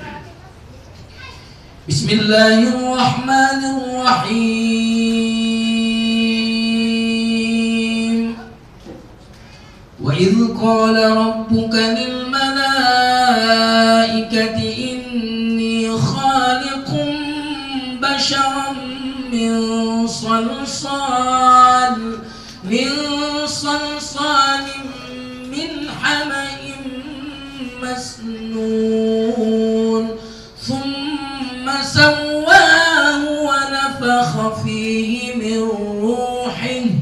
Bismillahirrahmanirrahim. Wa idh qala rabbuka lil malaikati inni khaliqum basharan min salsalin min hama'in masnun thumma sawwahu wa nafakha fihi min ruhihi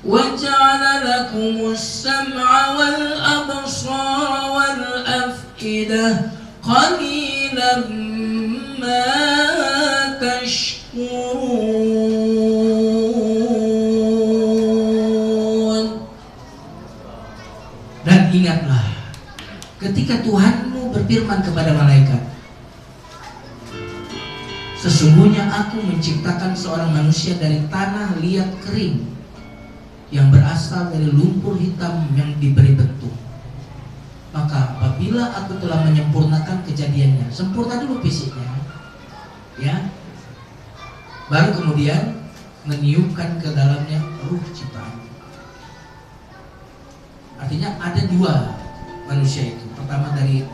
wa ja'ala lakumus sam'a wal absara wal af'idah qalilan ma tashkurun. Dan ingatlah ketika Tuhanmu berfirman kepada malaikat, sesungguhnya aku menciptakan seorang manusia dari tanah liat kering yang berasal dari lumpur hitam yang diberi bentuk. Maka apabila aku telah menyempurnakan kejadiannya, sempurna dulu fisiknya, ya, baru kemudian meniupkan ke dalamnya ruh ciptaan. Artinya ada dua manusia itu. Pertama dari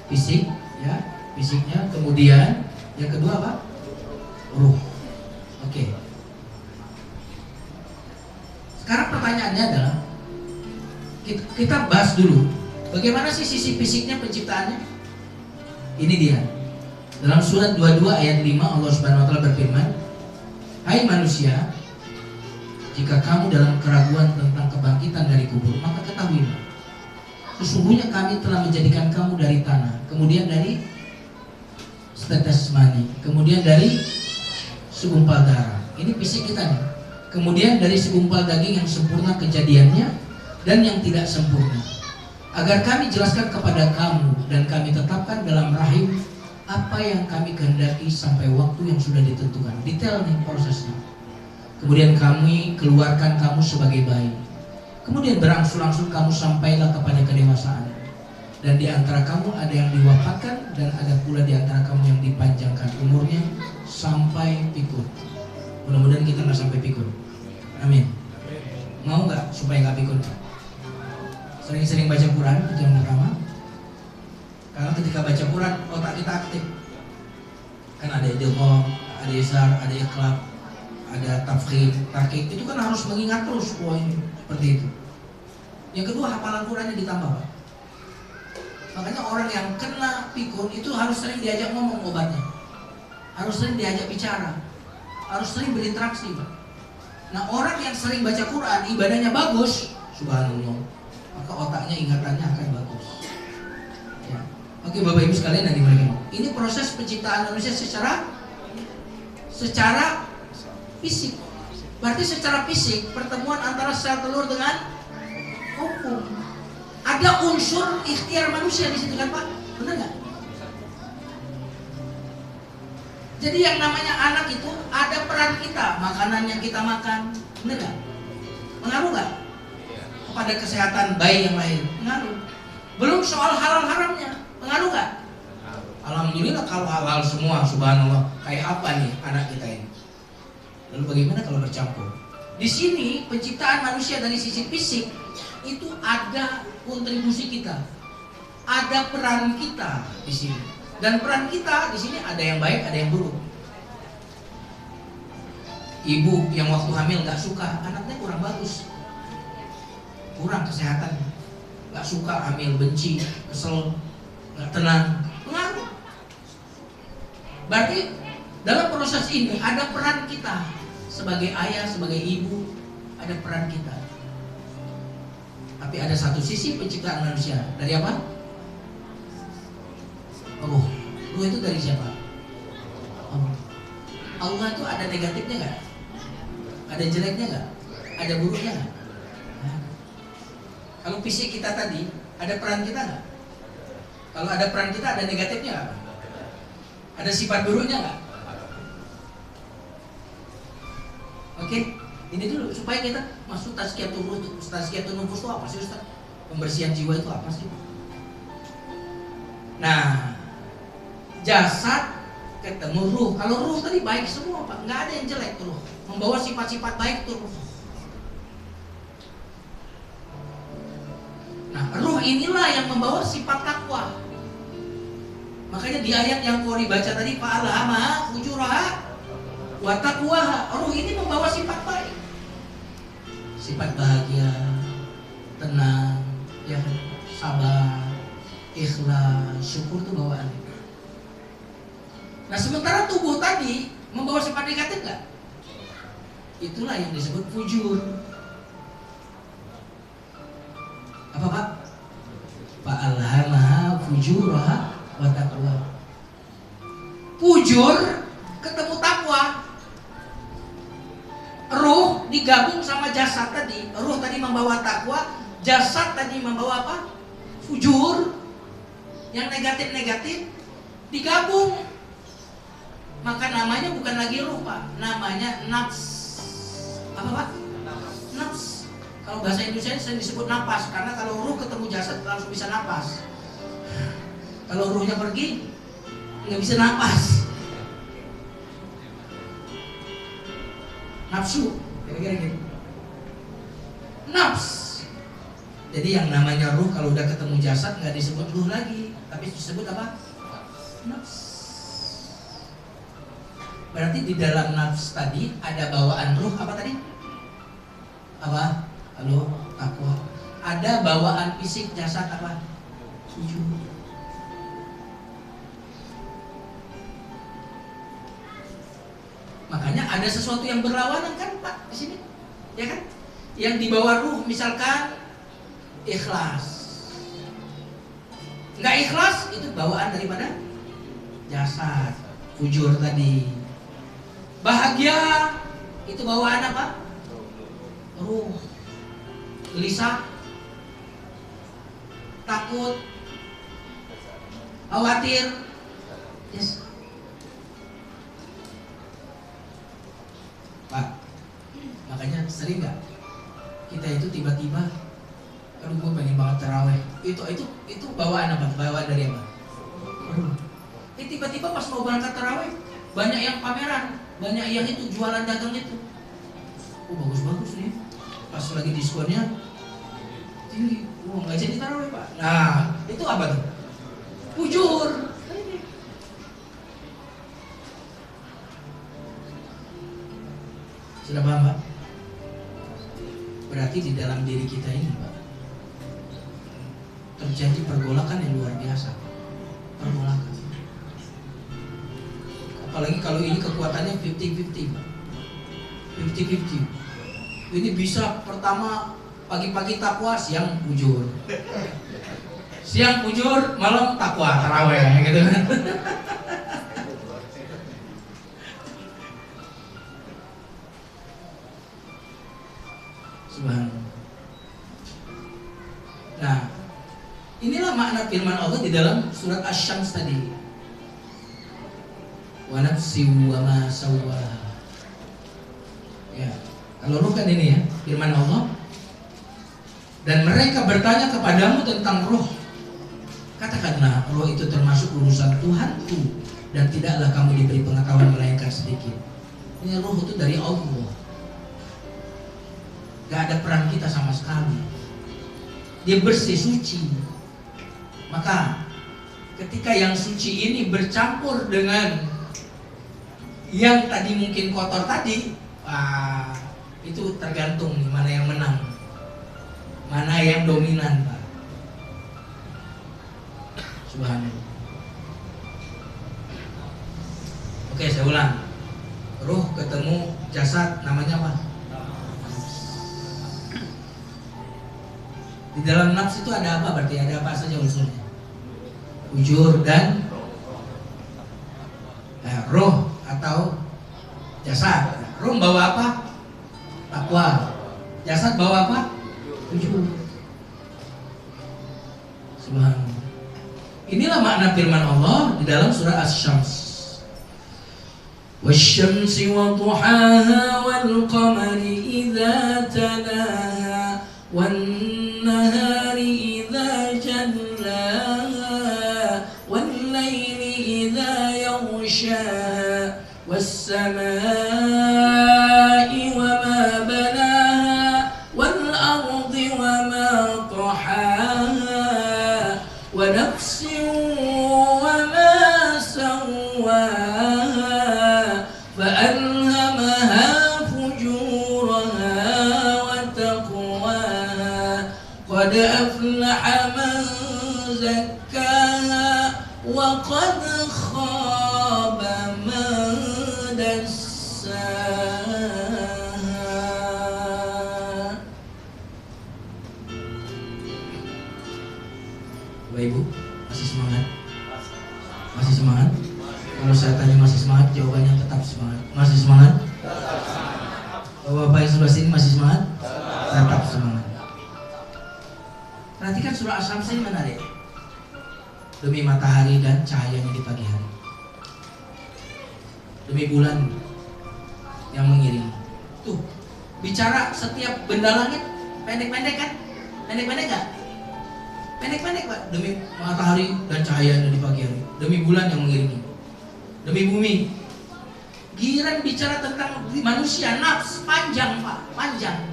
fisik, ya, fisiknya, kemudian yang kedua apa? Ruh. Oke. Sekarang pertanyaannya adalah kita bahas dulu bagaimana sih sisi fisiknya penciptaannya? Ini dia. Dalam surat 22 ayat 5 Allah Subhanahu wa taala berfirman, "Hai manusia, jika kamu dalam keraguan tentang kebangkitan dari kubur, maka ketahuilah, sesungguhnya kami telah menjadikan kamu dari tanah, kemudian dari setetes mani, kemudian dari segumpal darah." Ini fisik kita nih. Kemudian dari segumpal daging yang sempurna kejadiannya dan yang tidak sempurna, agar kami jelaskan kepada kamu dan kami tetapkan dalam rahim apa yang kami kehendaki sampai waktu yang sudah ditentukan. Detail nih prosesnya. Kemudian kami keluarkan kamu sebagai bayi. Kemudian berangsur-angsur kamu sampailah kepada kedewasaan. Dan di antara kamu ada yang diwafatkan dan ada pula di antara kamu yang dipanjangkan umurnya sampai pikun. Mudah-mudahan kita nggak sampai pikun. Amin. Mau nggak supaya nggak pikun? Sering-sering baca Quran itu yang pertama. Karena ketika baca Quran otak kita aktif. Kan ada idgham, ada isar, ada iqlab, ada tafkhim, tahqiq. Itu kan harus mengingat terus ini seperti itu. Yang kedua, hafalan Qurannya ditambah, Pak. Makanya orang yang kena pikun itu harus sering diajak ngomong obatnya. Harus sering diajak bicara. Harus sering berinteraksi, Pak. Nah, orang yang sering baca Quran, ibadahnya bagus, subhanallah, maka otaknya, ingatannya akan bagus. Ya. Oke Bapak Ibu sekalian yang dimuliakan, ini proses penciptaan manusia secara fisik. Berarti secara fisik pertemuan antara sel telur dengan ovum. Ada unsur ikhtiar manusia di situ kan Pak? Benar nggak? Jadi yang namanya anak itu ada peran kita, makanan yang kita makan, benar nggak? Pengaruh nggak kepada kesehatan bayi yang lahir? Pengaruh. Belum soal halal haramnya, pengaruh nggak? Alhamdulillah kalau halal semua, subhanallah. Kayak apa nih anak kita ini? Lalu bagaimana kalau bercampur? Di sini penciptaan manusia dari sisi fisik itu ada kontribusi kita, ada peran kita di sini. Dan peran kita di sini ada yang baik, ada yang buruk. Ibu yang waktu hamil nggak suka anaknya kurang bagus, kurang kesehatan, nggak suka hamil, benci, kesel, nggak tenang, pengaruh. Berarti dalam proses ini ada peran kita. Sebagai ayah, sebagai ibu, ada peran kita. Tapi ada satu sisi penciptaan manusia. Dari apa? Ruh. Ruh itu dari siapa? Allah itu ada negatifnya nggak? Ada jeleknya nggak? Ada buruknya nggak? Nah. Kalau fisik kita tadi, ada peran kita nggak? Kalau ada peran kita, ada negatifnya nggak? Ada sifat buruknya nggak? Oke, ini dulu supaya kita masuk tazkiyatun nufus itu apa sih Ustaz? Pembersihan jiwa itu apa sih? Nah, jasad ketemu ruh. Kalau ruh tadi baik semua Pak, nggak ada yang jelek tuh ruh. Membawa sifat-sifat baik tuh ruh. Nah, ruh inilah yang membawa sifat takwa. Makanya di ayat yang Qori baca tadi, fa'alhamaha fujuraha wa taqwaha. Ruh ini membawa sifat baik, sifat bahagia, tenang, ya, sabar, ikhlas, syukur itu bawaan. Nah sementara tubuh tadi membawa sifat negatif nggak? Itulah yang disebut fujur. Apa Pak? Fa'alhamaha fujuraha wa taqwaha. Fujur ketemu takwa. Ruh digabung sama jasad tadi. Ruh tadi membawa takwa, jasad tadi membawa apa? Fujur. Yang negatif-negatif digabung. Maka namanya bukan lagi ruh Pak, namanya nafs. Apa Pak? Nafs. Kalau bahasa Indonesia saya disebut napas, karena kalau ruh ketemu jasad langsung bisa napas. Kalau ruhnya pergi nggak bisa napas. Nafsu, kira-kira gitu. Nafs. Jadi yang namanya ruh kalau udah ketemu jasad nggak disebut ruh lagi, tapi disebut apa? Nafs. Berarti di dalam nafs tadi ada bawaan ruh apa tadi? Apa? Halo, takwa. Ada bawaan fisik jasad apa? Fujur. Makanya ada sesuatu yang berlawanan kan Pak di sini, ya kan? Yang dibawa ruh misalkan ikhlas, nggak ikhlas itu bawaan daripada jasad, fujur tadi. Bahagia itu bawaan apa? Ruh. Gelisah, takut, khawatir, yes. Pak, makanya sering nggak kita itu tiba-tiba, aduh gue pengen banget taraweh. Itu bawaan apa? Bawaan dari apa? Tiba-tiba pas mau berangkat taraweh banyak yang pameran, banyak yang itu jualan dagang itu. Oh bagus-bagus nih, pas lagi diskonnya tinggi, nggak jadi taraweh Pak. Nah itu apa tuh? Fujur. Sudah paham Pak? Berarti di dalam diri kita ini Pak terjadi pergolakan yang luar biasa. Pergolakan. Apalagi kalau ini kekuatannya 50-50 Pak. 50-50. Ini bisa pertama pagi-pagi takwa, siang fujur. Siang fujur, malam takwa, taraweh gitu kan. Subhanallah. Nah, inilah makna firman Allah di dalam surat Asy-Syams tadi. Wa nafsi wa ma sawwaha. Ya, kalau ruh kan ini ya, firman Allah. Dan mereka bertanya kepadamu tentang roh. Katakanlah, roh itu termasuk urusan Tuhanku dan tidaklah kamu diberi pengetahuan melainkan sedikit. Ini roh itu dari Allah. Gak ada peran kita sama sekali. Dia bersih, suci. Maka ketika yang suci ini bercampur dengan yang tadi mungkin kotor tadi, itu tergantung nih mana yang menang, mana yang dominan, Pak. Subhanallah. Oke, saya ulang. Ruh ketemu jasad, namanya apa? Di dalam nafs itu ada apa? Berarti ada apa saja unsurnya? Ujur dan roh atau jasad. Roh bawa apa? Takwa. Jasad bawa apa? Ujur. Subhanallah. Inilah makna firman Allah di dalam surah Asy-Syams. Wasyamsi wa duhaha wal qamari idza talaha wan nahari idza jallaha wal laili idza yaghsha was samaa'i wa ma banaha wal ardi wa ma tahaha wa nafsin wa ma sawwaha fa alhamaha fujuraha wa taqwaha qad aflaha man zakkaha wa qad khaba man dassaha. Bapak Ibu, masih semangat? Masih semangat? Kalau saya tanya masih semangat, jawabannya tetap semangat. Masih semangat? Bapak yang sebelah sini masih semangat? Tetap semangat. Perhatikan surah Asy-Syams ini menarik. Demi matahari dan cahayanya di pagi hari, demi bulan yang mengiringi. Tuh, bicara setiap benda langit pendek-pendek kan? Pendek-pendek gak? Pendek-pendek Pak. Demi matahari dan cahayanya di pagi hari, demi bulan yang mengiringi, demi bumi. Giliran bicara tentang manusia, nafs, panjang Pak, panjang.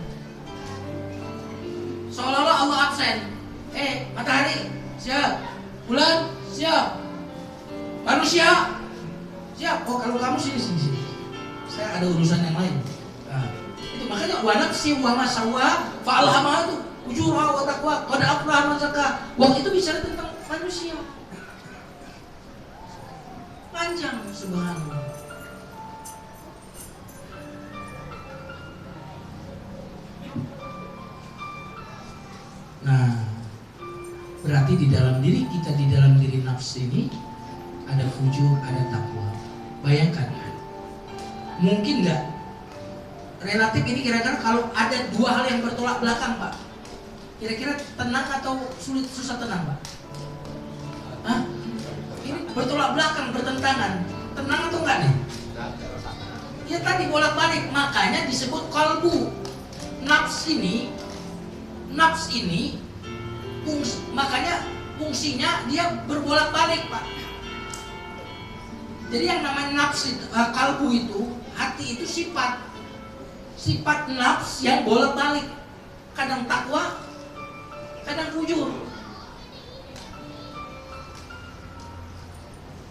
Seolah-olah Allah absen. Matahari siap, bulan siap, manusia siap. Oh, kalau kamu sini. Saya ada urusan yang lain. Nah, itu makanya wa nafsi wa ma sawwa fa alhamaha itu ujurha wa taqwa qad aflaha man zakkaha. Waktu itu bicara tentang manusia. Panjang, subhanallah. Nah, berarti di dalam diri kita, di dalam diri nafs ini ada fujur, ada takwa. Bayangkan, mungkin nggak relatif ini kira-kira kalau ada dua hal yang bertolak belakang Pak, kira-kira tenang atau sulit, susah tenang Pak? Hah? Ini bertolak belakang, bertentangan. Tenang atau enggak nih? Ya tadi bolak-balik, makanya disebut kalbu. Nafs ini makanya fungsinya dia berbolak-balik Pak. Jadi yang namanya nafs itu, kalbu itu, hati itu sifat nafs yang bolak-balik, kadang takwa, kadang fujur,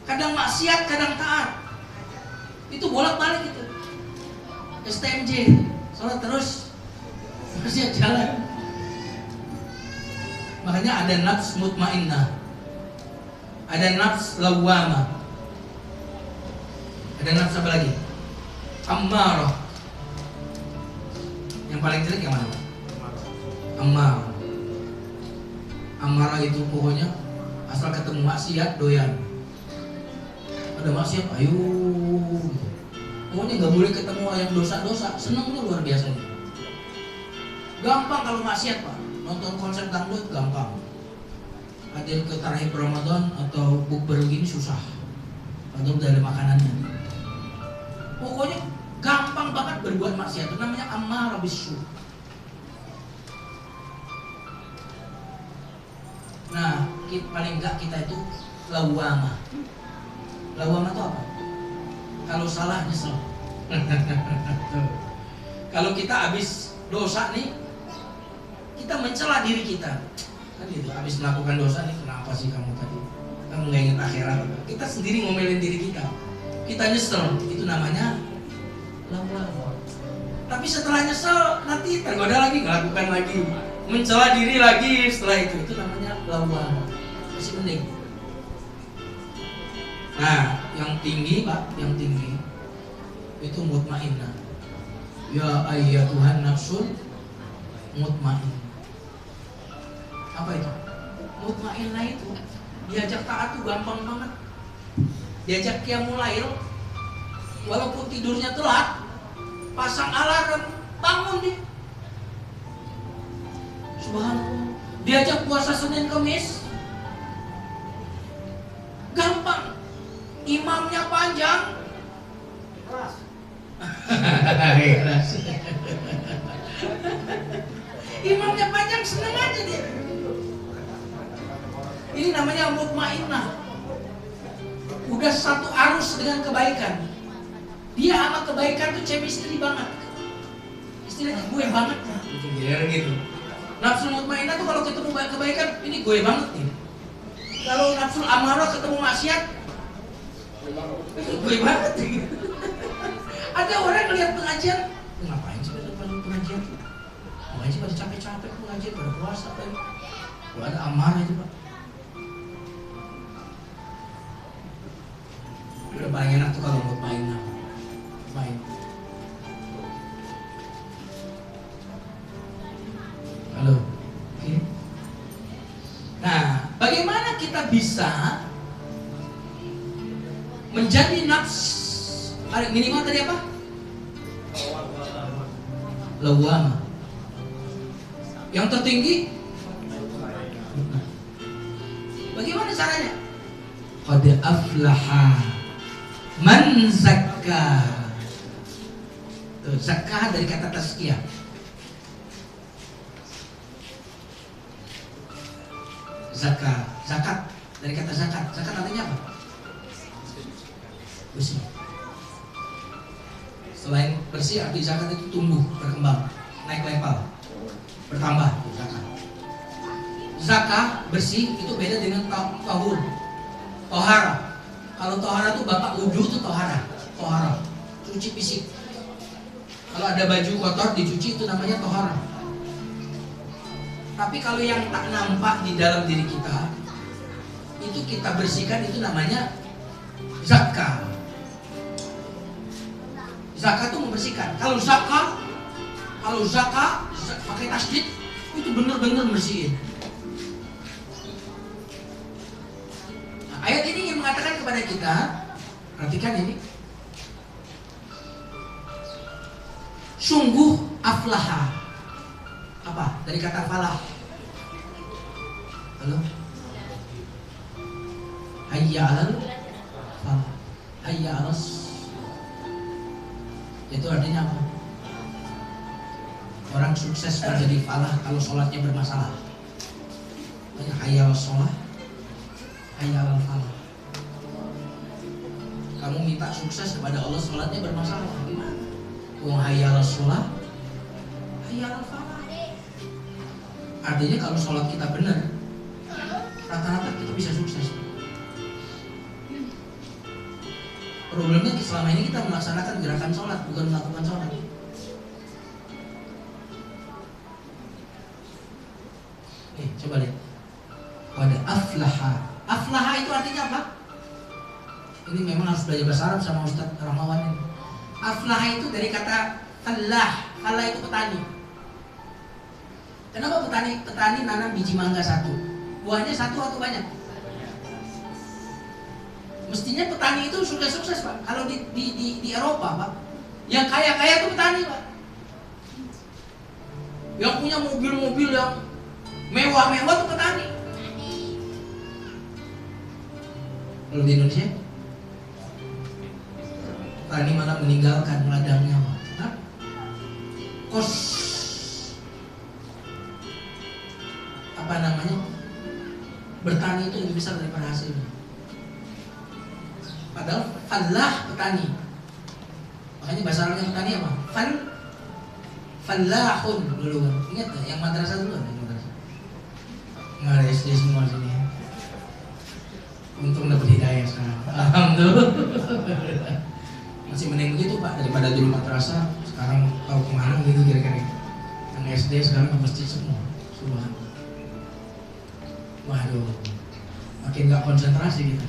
kadang maksiat, kadang taat. Itu bolak-balik itu. STMJ, sholat terus, maksiat jalan. Makanya ada nafs mutmainnah, ada nafs lawwamah, ada nafs apa lagi? Ammarah. Yang paling jelek yang mana? Ammarah. Amarah itu pokoknya asal ketemu maksiat doyan. Ada maksiat ayo. Pokoknya nggak boleh ketemu yang dosa-dosa. Senangnya luar biasa. Gampang kalau maksiat Pak. Nonton konser dangdut gampang. Hadir ke tarawih Ramadan atau bukber begini susah. Padahal udah ada makanannya. Pokoknya gampang banget berbuat maksiat. Itu namanya amarah bisu. Nah, paling enggak kita itu lawamah. Lawamah itu apa? Kalau salah nyesel. Kalau kita habis dosa nih, kita mencela diri kita. Kan gitu, habis melakukan dosa nih, kenapa sih kamu tadi? Kamu nggak ingat akhirat? Kita sendiri ngomelin diri kita. Kita nyesel, itu namanya lawamah. Tapi setelah nyesel, nanti tergoda lagi, ngelakukan lagi. Mencela diri lagi setelah itu namanya lawamah. Masih penting. Nah, yang tinggi Pak, yang tinggi itu mutmainnah. Ya ayyatuhan nafsul mutmainnah. Apa itu? Mutmainnah itu diajak taat tuh gampang banget. Diajak qiyamul lail, walaupun tidurnya telat, pasang alarm, bangun dia. Subhanallah. Diajak puasa Senin Kamis, gampang. Imamnya panjang, keras. Imamnya panjang, seneng aja dia. Ini namanya mutmainnah. Udah satu arus dengan kebaikan. Dia sama kebaikan tuh chemistry banget. Istilahnya gue banget. Gitu. Nafsu mutmainnah tuh kalau ketemu kebaikan, ini gue banget nih. Kalau nafsu amarah ketemu maksiat, gue banget nih. Ada orang ngeliat pengajian, ngapain sih pada pengajian? Ngapain sih pada capek-capek pengajian, pada puasa kan? Kalau ada amarah itu Pak. Udah paling enak tuh kalau mutmainnah. Main. Halo. Oke. Nah, bagaimana kita bisa menjadi nafs minimal tadi apa? Lawamah. Yang tertinggi bagaimana caranya? Qad aflaha man zakka. Tuh, zakka dari kata tazkiyah. Zakat dari kata zakat. Zakat artinya apa? Bersih. Selain bersih, arti zakat itu tumbuh, berkembang, naik level, bertambah. Zakat. Zakat bersih itu beda dengan tahur, tohara. Kalau tohara itu bapak wudhu itu tohara, cuci fisik. Kalau ada baju kotor dicuci itu namanya tohara. Tapi kalau yang tak nampak di dalam diri kita, itu kita bersihkan, itu namanya zakat. Zakat itu membersihkan. Kalau zakat pakai tasdid, itu benar-benar bersihin. Nah, ayat ini yang mengatakan kepada kita, perhatikan ini. Sungguh aflaha. Apa? Dari kata falah. Halo? Hayya 'alal falah. Hayya 'alas. Itu artinya apa? Orang sukses menjadi falah kalau sholatnya bermasalah. Hayya 'alas sholah, hayya 'alal falah. Kamu minta sukses kepada Allah, sholatnya bermasalah, gimana? Hayya 'alas sholah, hayya 'alal falah. Artinya kalau sholat kita benar, rata-rata kita bisa sukses. Problemnya selama ini kita melaksanakan gerakan sholat, bukan melakukan sholat. Coba lihat. Pada aflaha. Aflaha itu artinya apa? Ini memang harus belajar bahasa Arab sama Ustaz Rahmawan ini. Aflaha itu dari kata falah. Falah itu petani. Kenapa petani nanam biji mangga satu? Buahnya satu atau banyak? Mestinya petani itu sudah sukses, Pak. Kalau di Eropa, Pak, yang kaya-kaya itu petani, Pak. Yang punya mobil-mobil yang mewah-mewah itu petani. Kalau di Indonesia, petani malah meninggalkan ladangnya, Pak. Nah, kos apa namanya? Bertani itu lebih besar daripada hasilnya. Padahal fallah petani. Makanya bahasa Arabnya petani apa? Fallahun dulu kan. Ingat gak? Yang madrasah dulu ada yang madrasah. Nggak ada SD semua sini ya. Untung dapat hidayah sekarang. Alhamdulillah. Masih mending begitu Pak daripada dulu madrasah. Sekarang tahu kemana gitu kira-kira. Yang SD sekarang ke masjid semua. Subhanallah. Waduh, makin gak konsentrasi gitu.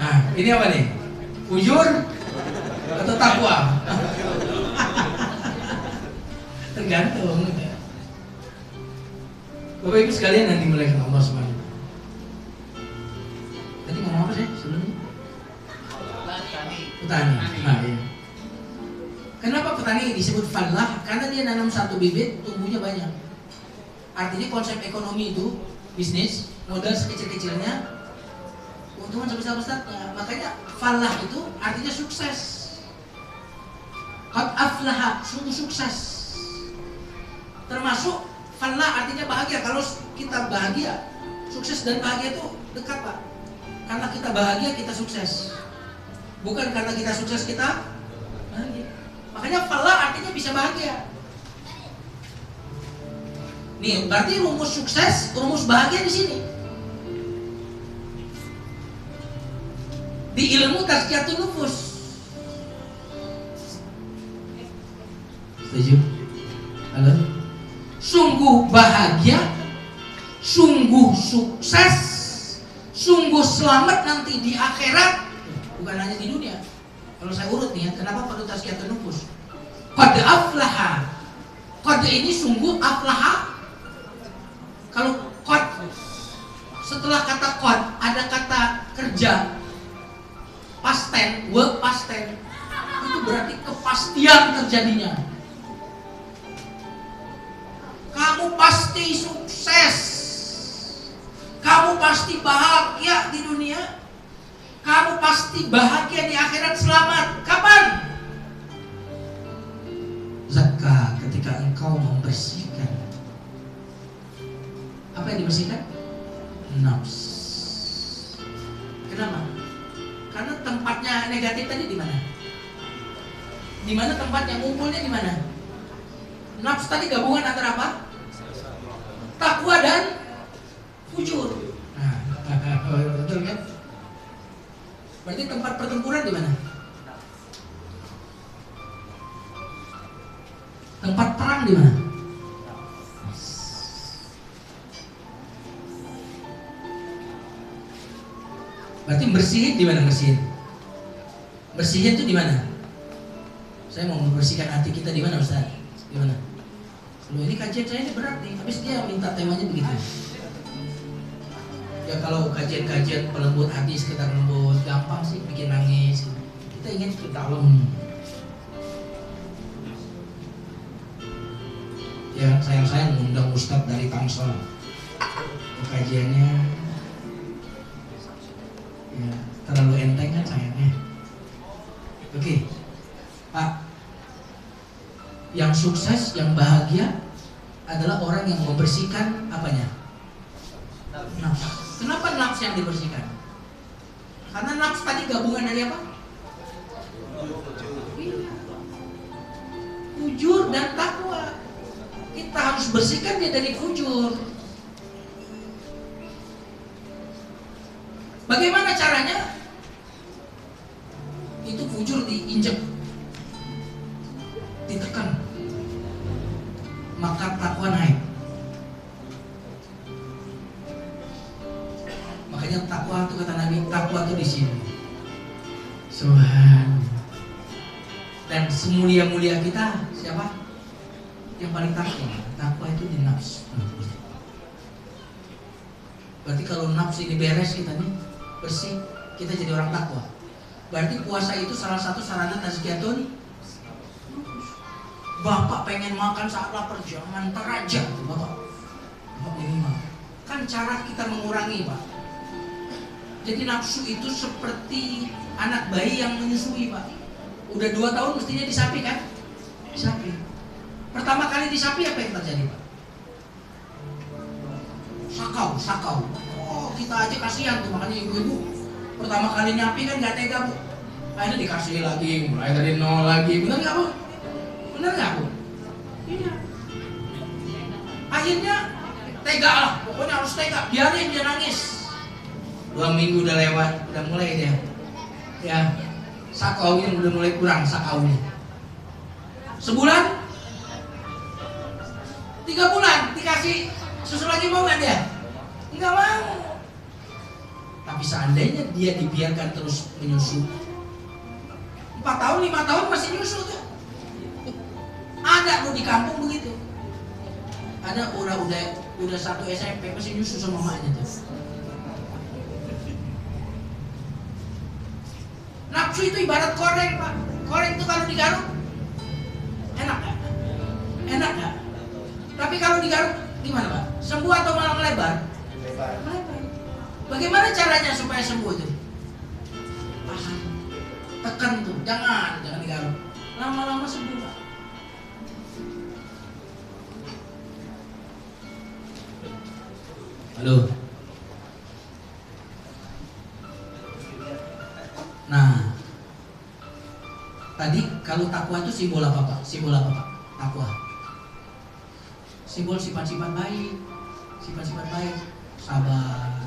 Nah, ini apa nih? Ujur atau takwa? Tergantung. Bapak Ibu sekalian yang dimuliakan Allah SWT. Tadi ngomong apa sih sebelumnya? Petani. Nah, iya. Kenapa petani disebut fallah? Karena dia nanam satu bibit, tumbuhnya banyak. Artinya konsep ekonomi itu bisnis, modal sekecil-kecilnya, keuntungan sebesar-besarnya. Makanya falah itu artinya sukses. Qad aflaha, sungguh sukses. Termasuk falah artinya bahagia. Kalau kita bahagia, sukses dan bahagia itu dekat, Pak. Karena kita bahagia, kita sukses. Bukan karena kita sukses, kita bahagia. Makanya falah artinya bisa bahagia. Nih, berarti rumus sukses, rumus bahagia di sini. Di ilmu tazkiyatun nufus. Setuju? Halo? Sungguh bahagia, sungguh sukses, sungguh selamat nanti di akhirat, bukan hanya di dunia. Kalau saya urut nih ya, kenapa perlu tazkiyatun nufus? Qad aflaha. Qad ini sungguh, aflaha. Kalau qad, setelah kata qad ada kata kerja past tense, verb past tense, itu berarti kepastian terjadinya. Kamu pasti sukses, kamu pasti bahagia di dunia, kamu pasti bahagia di akhirat, selamat. Kapan? Zakah, ketika engkau membersihkan. Apa yang dibersihkan? Nafs. Kenapa? Karena tempatnya negatif tadi di mana? Di mana tempatnya ngumpulnya di mana? Nafs tadi gabungan antara apa? Takwa dan fujur. Nah, betul kan? Berarti tempat pertempuran di mana? Tempat perang di mana? Berarti bersihin di mana bersihin? Bersihin itu di mana? Saya mau membersihkan hati kita di mana, Ustaz? Di mana? Loh, ini kajian saya ini berat nih. Habis dia minta temanya begitu. Ya kalau kajian-kajian pelembut hati, sekitar lembut, gampang sih bikin nangis. Kita ingin ke dalam. Ya sayang-sayang mengundang Ustadz dari Tangsel. Kajiannya ya terlalu enteng kan sayangnya. Oke, Pak, yang sukses, yang bahagia adalah orang yang membersihkan apanya? Nafs. Kenapa nafs yang dibersihkan? Karena nafs tadi gabungan dari apa? Fujur dan takwa. Kita harus bersihkan dia dari fujur. Bagaimana caranya? Itu fujur diinjek, ditekan, maka takwa naik. Makanya takwa itu kata Nabi, takwa itu di sini. Subhan. Dan semulia-mulia kita siapa? Yang paling takwa. Takwa itu di nafs. Berarti kalau nafsu ini beres, kita nih bersih, kita jadi orang takwa. Berarti puasa itu salah satu sarana tazkiyatun. Bapak pengen makan saat lapar, jangan ntar aja Bapak ini mah. Kan cara kita mengurangi, Pak. Jadi nafsu itu seperti anak bayi yang menyusui, Pak. Udah 2 tahun mestinya disapi kan? Disapi. Pertama kali disapi apa yang terjadi, Pak? Sakau. Oh, kita aja kasihan tuh, makanya ibu-ibu pertama kali nyapi kan gak tega, Bu. Akhirnya dikasih lagi, mulai dari nol lagi. Bener gak, Bu? Bener gak, Bu? Iya. Akhirnya tega lah, pokoknya harus tega, biarin dia nangis. 2 minggu udah lewat, udah mulai dia ya sakaunya udah mulai kurang, sakaunya sebulan 3 bulan dikasih susu lagi, mau gak dia? Nggak mau. Tapi seandainya dia dibiarkan terus menyusu 4 tahun, 5 tahun masih nyusu tuh. Ada loh di kampung begitu. Ada udah 1 SMP masih nyusu sama mamanya tuh. Nafsu itu ibarat koreng, Pak. Koreng itu kalau digaruk enak gak? Enak gak? Tapi kalau digaruk gimana, Pak? Sembuh atau malah melebar? Melebar. Bagaimana caranya supaya sembuh itu? Tahan, tekan tuh, jangan digaruk. Lama-lama sembuh, Pak. Halo. Nah, tadi kalau takwa itu simbol apa, Pak? Simbol apa, Pak? Takwa. Simbol sifat-sifat baik. Sifat-sifat baik. Sabar,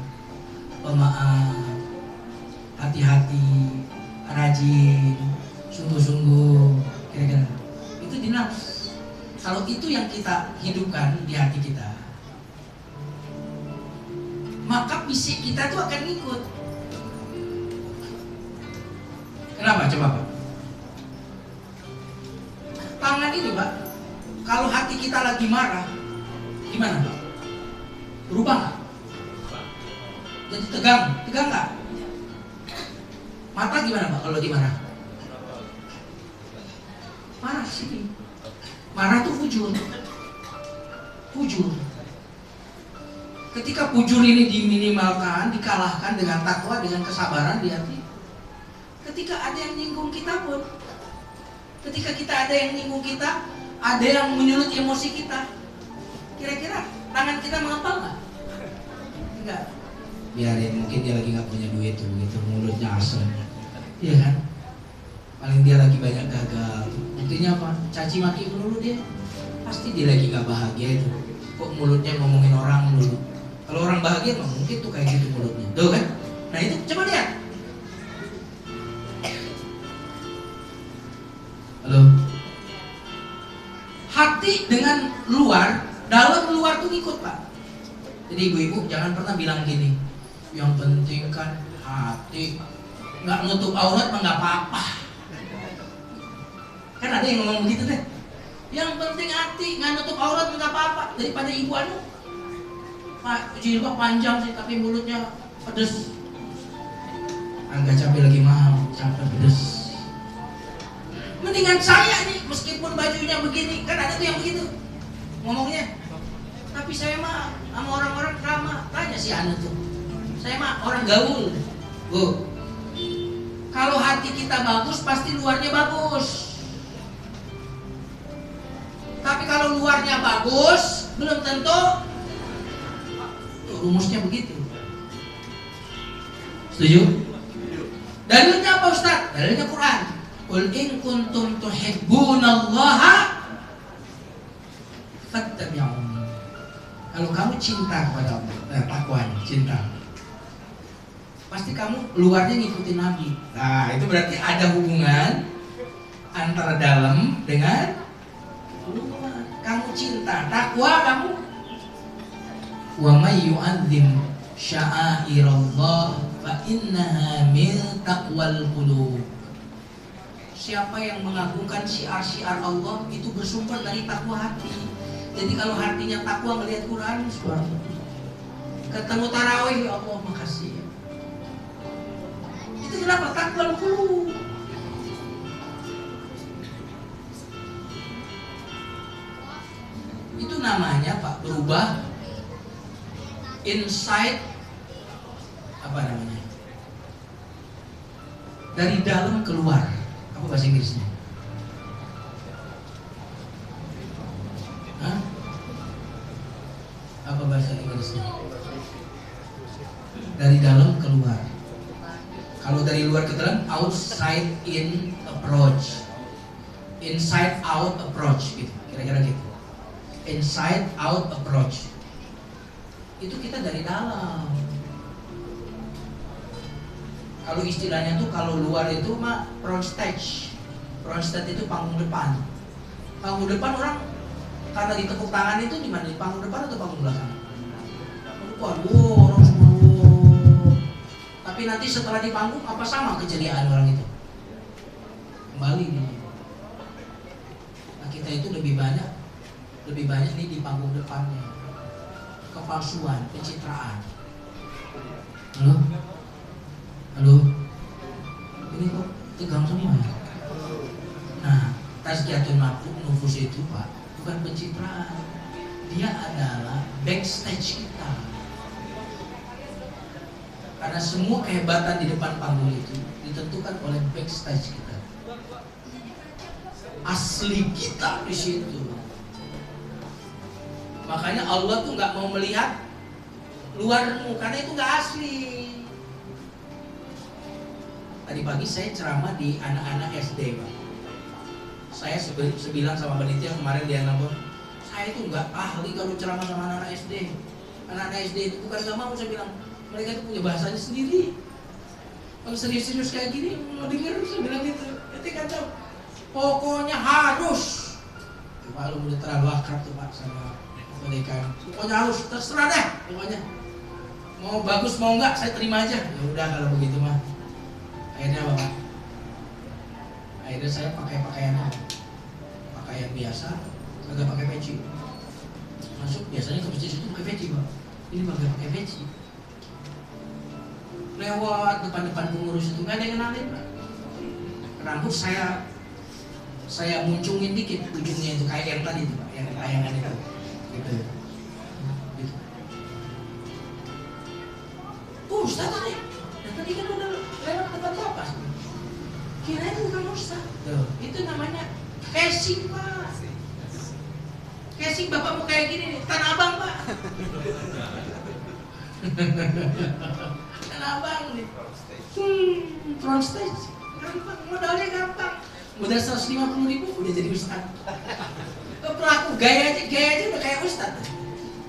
pemaaf, hati-hati, rajin, sungguh-sungguh, kira-kira. Itu di nafs. Kalau itu yang kita hidupkan di hati kita, maka fisik kita itu akan ngikut. Kenapa? Coba, Pak. Tangan ini, Pak, kalau hati kita lagi marah, gimana, Pak? Berubah nggak? Jadi tegang nggak? Mata gimana, Pak, kalau lagi marah? Marah sini. Marah tuh fujur. Ketika fujur ini diminimalkan, dikalahkan dengan takwa, dengan kesabaran di hati. Ketika ada yang nyinggung kita pun, ketika kita ada yang nyinggung kita, ada yang menyulut emosi kita, kira-kira tangan kita mengepal nggak? Enggak. Biarin, mungkin dia lagi nggak punya duit tuh, gitu, mulutnya asem, iya kan? Paling dia lagi banyak gagal. Buktinya apa? Caci maki melulu dia, pasti dia lagi nggak bahagia itu. Kok mulutnya ngomongin orang melulu? Kalau orang bahagia nggak mungkin tuh kayak gitu mulutnya, tuh kan? Nah itu coba lihat. Halo. Hati dengan luar, dalam luar tuh ngikut, Pak. Jadi ibu-ibu jangan pernah bilang gini, yang penting kan hati, nggak nutup aurat mah nggak apa-apa. Kan ada yang ngomong begitu deh. Yang penting hati, nggak nutup aurat nggak apa-apa. Daripada ibu anu, Pak jilbab panjang sih tapi mulutnya pedes. Angga cabai lagi mahal, cabai pedes. Mendingan saya nih, meskipun bajunya begini, kan ada tuh yang begitu ngomongnya. Tapi saya mah sama orang-orang ramah. Tanya si Anu tuh, saya mah orang gaul, Bu. Kalau hati kita bagus, pasti luarnya bagus. Tapi kalau luarnya bagus, belum tentu. Tuh, rumusnya begitu. Setuju? Dalilnya apa, Ustaz? Dalilnya Quran. Qul in kuntum tuhibbunallaha fattabi'uni. Kalau kamu cinta kepada Allah, takwa, cinta, pasti kamu luarnya ngikutin Nabi. Nah, itu berarti ada hubungan antara dalam dengan luar. Kamu cinta, takwa kamu. Wa may yu'azzim sya'airallah fa innaha min taqwal qulub. Siapa yang mengagungkan syiar-syiar Allah itu bersumber dari takwa hati. Jadi kalau hatinya takwa melihat Quran, subhanallah, ketemu tarawih, ya Allah makasih. Itu kenapa? Taqwal qulub. Itu namanya Pak berubah inside, apa namanya, dari dalam keluar. Apa bahasa Inggrisnya? Hah? Apa bahasa Inggrisnya? Dari dalam keluar. Kalau dari luar ke dalam, outside in approach, inside out approach, gitu. Kira-kira gitu. Inside out approach. Itu kita dari dalam. Kalau istilahnya tuh, kalau luar itu mah front stage. Front stage itu panggung depan. Panggung depan orang karena ditepuk tangan itu di mana? Di panggung depan atau panggung belakang? Waduh, orang semua. Tapi nanti setelah di panggung apa sama keceriaan orang itu? Kembali nih. Nah, kita itu lebih banyak nih di panggung depannya. Kepalsuan, pencitraan. Halo? Ini kok tegang semua ya? Nah, tazkiyatun nufus itu Pak, bukan pencitraan. Dia adalah backstage kita. Karena semua kehebatan di depan panggung itu ditentukan oleh backstage kita. Asli kita di situ. Makanya Allah tuh nggak mau melihat luarmu, karena itu nggak asli. Tadi pagi saya ceramah di anak-anak SD, Pak. Saya sebilang sama panitia kemarin dia nelfon, saya itu nggak ahli kalau ceramah sama anak-anak SD. Anak-anak SD itu bukan nggak mau, saya bilang mereka itu punya bahasanya sendiri. Kalau serius-serius kayak gini mau denger, saya bilang gitu. Nanti kata pokoknya harus. Pak lu udah terlalu akrab tuh Pak sama mereka. Pokoknya harus, terserah deh. Pokoknya mau bagus mau enggak saya terima aja. Ya udah kalau begitu mah. Akhirnya apa Pak? Akhirnya saya pakai pakaian biasa, agak pakai peci. Masuk biasanya ke masjid itu pakai peci Pak. Ini pakai peci. Lewat depan pengurus itu nggak ada yang kenalin Pak. Rambut saya muncungin dikit ujungnya itu kayak yang tadi itu Pak, yang tayangan itu. Gitu. Ustaz tadi kan udah lewat tempat lapas. Kirain bukan Ustaz. Itu namanya casing Pak. Casing Bapak mau kayak gini nih, Tanah Abang Pak. Tanah Abang nih. Front stage. Gampang, modalnya gampang. Modal 150.000 udah jadi Ustaz. Pelaku gaya aja udah kayak Ustaz.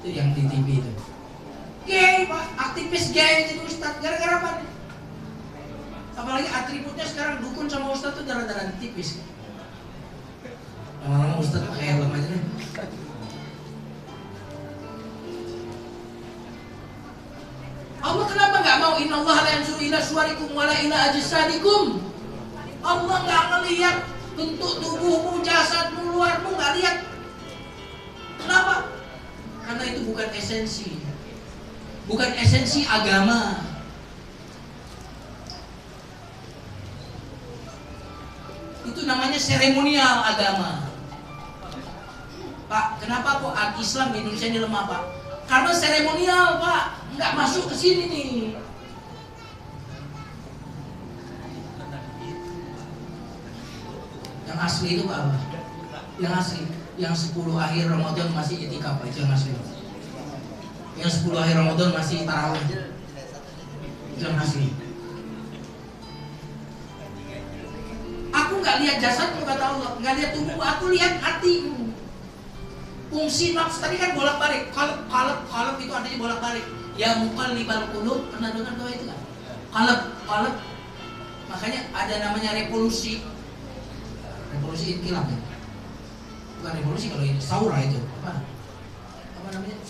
Itu yang di TV itu. Gay Pak, aktivis gay jadi Ustaz. Gara-gara apa nih? Apalagi atributnya sekarang dukun sama Ustaz tuh darah-darah tipis. Lama-lama Ustaz pakai helm aja deh. Allah kenapa nggak mau? Inna Allah la yanzuru ila suwarikum wala ila ajsadikum. Allah nggak ngelihat bentuk tubuhmu, jasadmu, luarmu, nggak lihat. Kenapa? Karena itu bukan esensi. Bukan esensi agama. Itu namanya seremonial agama. Pak, kenapa kok Islam di Indonesia ini lemah Pak? Karena seremonial Pak, nggak masuk ke sini nih. Yang asli itu Pak apa? Yang asli, yang 10 akhir Ramadan masih itikaf Pak, itu yang asli. Yang 10 akhir Ramadan masih tarawih, itu yang asli. Aku nggak lihat jasadmu kata Allah, nggak lihat tubuhmu, aku lihat hatimu. Fungsi nafsu tadi kan bolak-balik, kalep itu artinya bolak-balik. Ya muqallibal qulub, pernah dengar doa itu kan? Kalep. Makanya ada namanya revolusi inkilab ya. Bukan revolusi kalau ini saura itu apa namanya?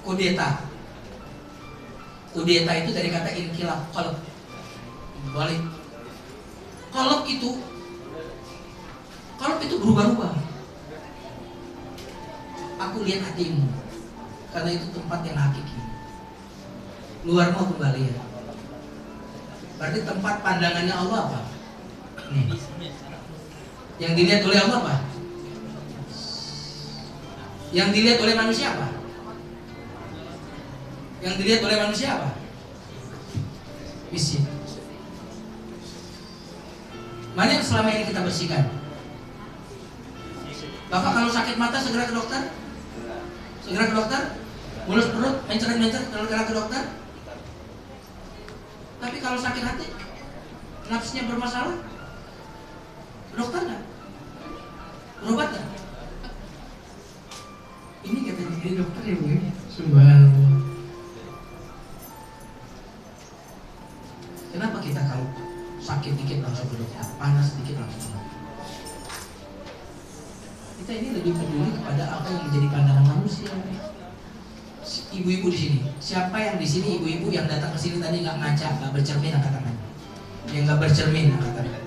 Kudeta itu dari kata inkilab, qalb. Balik. Qalb itu berubah-ubah. Aku lihat hatimu. karena itu tempat yang hakiki. Luar mau kembali ya. Berarti tempat pandangannya Allah apa? Nih. Yang dilihat oleh Allah apa? Yang dilihat oleh manusia apa? Yang dilihat oleh manusia apa? Fisik. Mana yang selama ini kita bersihkan? Bapak kalau sakit mata segera ke dokter? Segera ke dokter? Mulus perut, mencret-mencret, segera ke dokter? Tapi kalau sakit hati, nafsunya bermasalah, dokter nggak? Berobat nggak? Ini katanya ini dokter ya Bu? Subhanallah. Kenapa kita kalau sakit dikit langsung ke dokter, panas dikit langsung ke dokter? Kita ini lebih peduli kepada apa yang menjadi pandangan manusia. Ibu-ibu di sini, siapa yang di sini ibu-ibu yang datang ke sini tadi nggak ngaca, nggak bercermin angkat tangan. Yang nggak bercermin angkat tangan.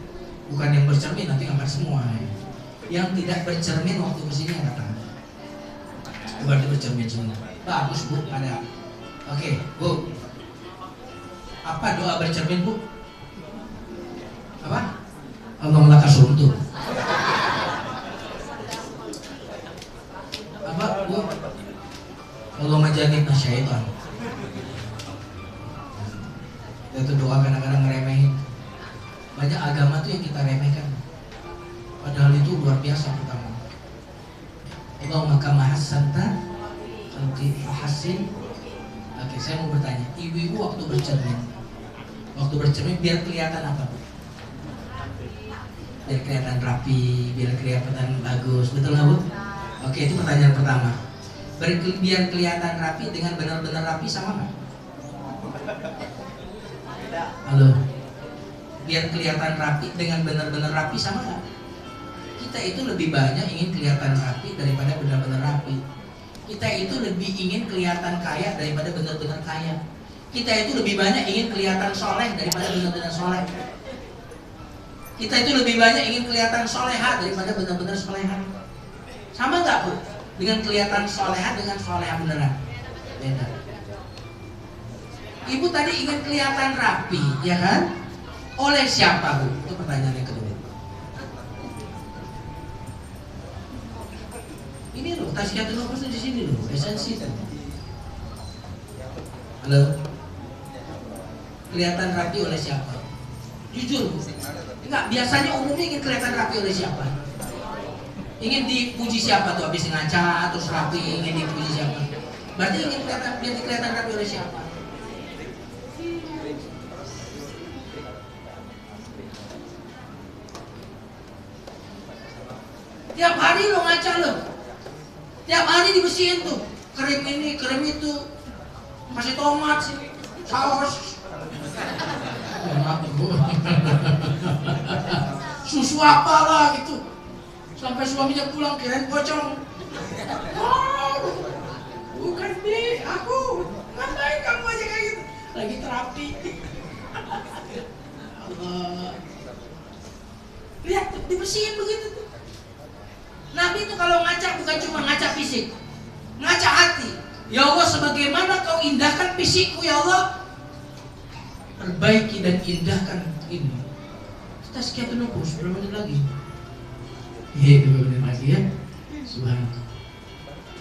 Bukan yang bercermin nanti angkat semua. Yang tidak bercermin waktu kesini angkat tangan. Berarti bercermin semua. Bagus Bu, ada. Oke, Bu. Apa doa bercermin Bu? Apa? Allahumma laka sumtu. Apa Bu? Allahumma jannibna syaitan. Itu doa kadang-kadang ngeremehin. Banyak agama tuh yang kita remehkan. Padahal itu luar biasa pertama. Allahumma kama hassanta anti hasin. Oke, saya mau bertanya, ibu-ibu waktu bercermin biar kelihatan apa Bu? Biar kelihatan rapi, biar kelihatan bagus, betul nggak Bu? Oke, itu pertanyaan pertama. Biar kelihatan rapi dengan benar-benar rapi sama nggak? Halo? Biar kelihatan rapi dengan benar-benar rapi sama nggak? Kita itu lebih banyak ingin kelihatan rapi daripada benar-benar rapi. Kita itu lebih ingin kelihatan kaya daripada benar-benar kaya. Kita itu lebih banyak ingin kelihatan soleh daripada benar-benar soleh. Kita itu lebih banyak ingin kelihatan soleha daripada benar-benar soleha. Sama nggak Bu? Dengan kelihatan soleha dengan soleha beneran? Beda. Ibu tadi ingin kelihatan rapi, ya kan? Oleh siapa Bu? Itu pertanyaan yang kedua. Ini loh, tazkiyatun nufus di sini loh, esensi kan. Halo? Kelihatan rapi oleh siapa? Jujur Bu. Enggak, biasanya umumnya ingin kelihatan rapi oleh siapa? Ingin dipuji siapa tuh habis ngaca terus rapi, ingin dipuji siapa? Berarti ingin kelihatan rapi oleh siapa? Tiap hari lo ngaca lo. Tiap hari dibersihin tuh. Krim ini, krim itu. Kasih tomat sih, saus. Susu apalah gitu. Sampai suaminya pulang kirain pocong. Oh, bukan deh, aku. Ngapain kamu aja kayak gitu? Lagi terapi. Allah. Lihat tuh, dibersihin begitu tuh. Nabi itu kalau ngaca bukan cuma ngaca fisik, ngaca hati. Ya Allah, sebagaimana kau indahkan fisikku ya Allah, perbaiki dan indahkan ini. Tazkiyatun nufus, berapa menit lagi? Iya, 2 menit lagi ya. Subhanallah.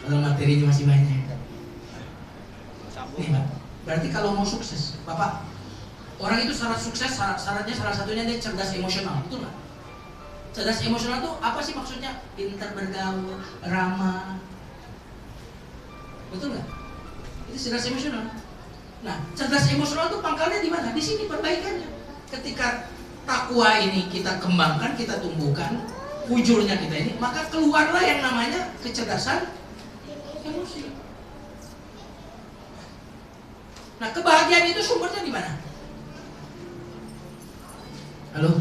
Kalau materinya masih banyak. Nih Pak, berarti kalau mau sukses, Bapak, orang itu syarat sukses, syaratnya salah satunya dia cerdas emosional, betul nggak? Cerdas emosional itu apa sih maksudnya? Pintar bergaul, ramah, betul nggak? Itu cerdas emosional. Nah, cerdas emosional itu pangkalnya di mana? Di sini perbaikannya. Ketika takwa ini kita kembangkan, kita tumbuhkan, wujudnya kita ini, maka keluarlah yang namanya kecerdasan emosi. Nah, kebahagiaan itu sumbernya di mana? Halo?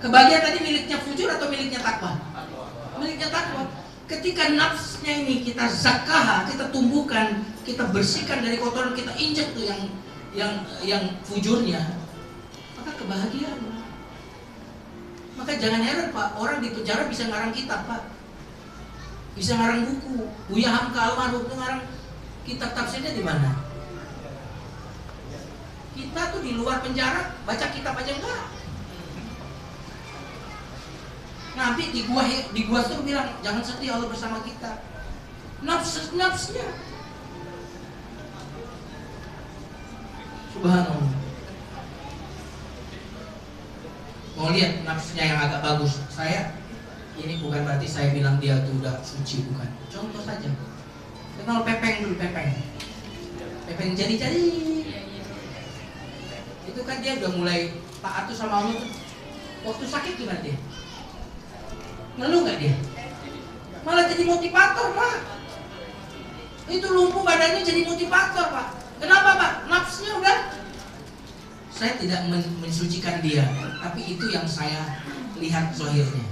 Kebahagiaan tadi miliknya fujur atau miliknya takwa? Miliknya takwa. Ketika nafsnya ini kita zakah, kita tumbuhkan, kita bersihkan dari kotoran, kita injek tuh yang fujurnya, maka kebahagiaan. Maka jangan heran Pak, orang di penjara bisa ngarang kitab Pak, bisa ngarang buku. Buya Hamka almarhum itu ngarang Kitab tafsirnya di mana? Kita tuh di luar penjara baca kitab aja enggak. Nabi di gua tuh bilang jangan sedih, Allah bersama kita. Nafsnya. Subhanallah. Mau lihat nafsunya yang agak bagus. Ini bukan berarti saya bilang dia tuh udah suci, bukan. Contoh saja. Kenal Pepeng dulu, Pepeng jadi. Itu kan dia udah mulai taat tuh sama Allah tuh. Waktu sakit gimana dia? Ngeluh gak dia? Malah jadi motivator, Pak. Itu lumpuh badannya jadi motivator, Pak. Kenapa, Pak? Nafsunya udah. Saya tidak mensucikan dia, tapi itu yang saya lihat zahirnya.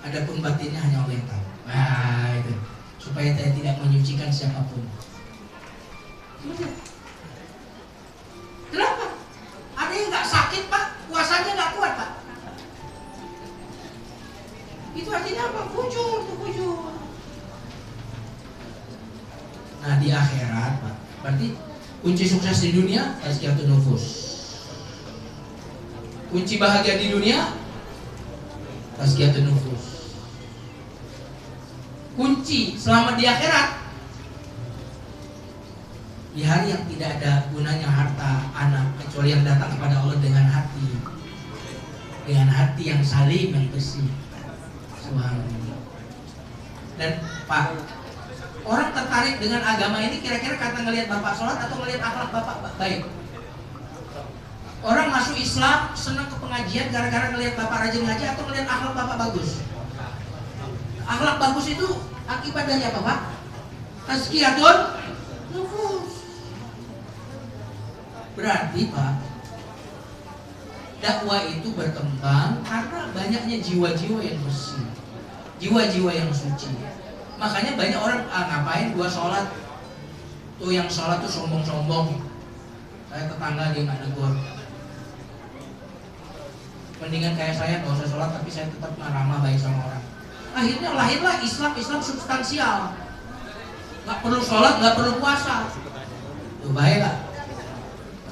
Adapun batinnya hanya Allah yang tahu. Nah, itu. Supaya saya tidak menyucikan siapapun. Kenapa? Ada yang nggak sakit, Pak, puasanya nggak kuat, Pak. Itu artinya apa? Fujur. Nah, di akhirat, Pak, berarti kunci sukses di dunia tazkiyatun nufus. Kunci bahagia di dunia tazkiyatun nufus. Kunci selamat di akhirat, di hari yang tidak ada gunanya harta anak kecuali yang datang kepada Allah dengan hati yang salim, yang bersih. Subhanallah. Dan Pak, orang tertarik dengan agama ini kira-kira karena ngelihat bapak sholat atau ngelihat akhlak bapak baik? Orang masuk Islam senang ke pengajian gara-gara ngelihat bapak rajin ngaji atau ngelihat akhlak bapak bagus? Akhlak bagus itu akibat dari apa, Pak? Tazkiyatun nufus. Berarti, Pak, dakwah itu berkembang karena banyaknya jiwa-jiwa yang bersih, jiwa-jiwa yang suci. Makanya banyak orang ngapain gua sholat? Tuh yang sholat tuh sombong-sombong. Saya tetangga dia nggak negur. Mendingan kayak saya nggak usah sholat tapi saya tetap ramah baik sama orang. Akhirnya lahirlah Islam substansial. Nggak perlu sholat, nggak perlu puasa. Tuh bahaya nggak?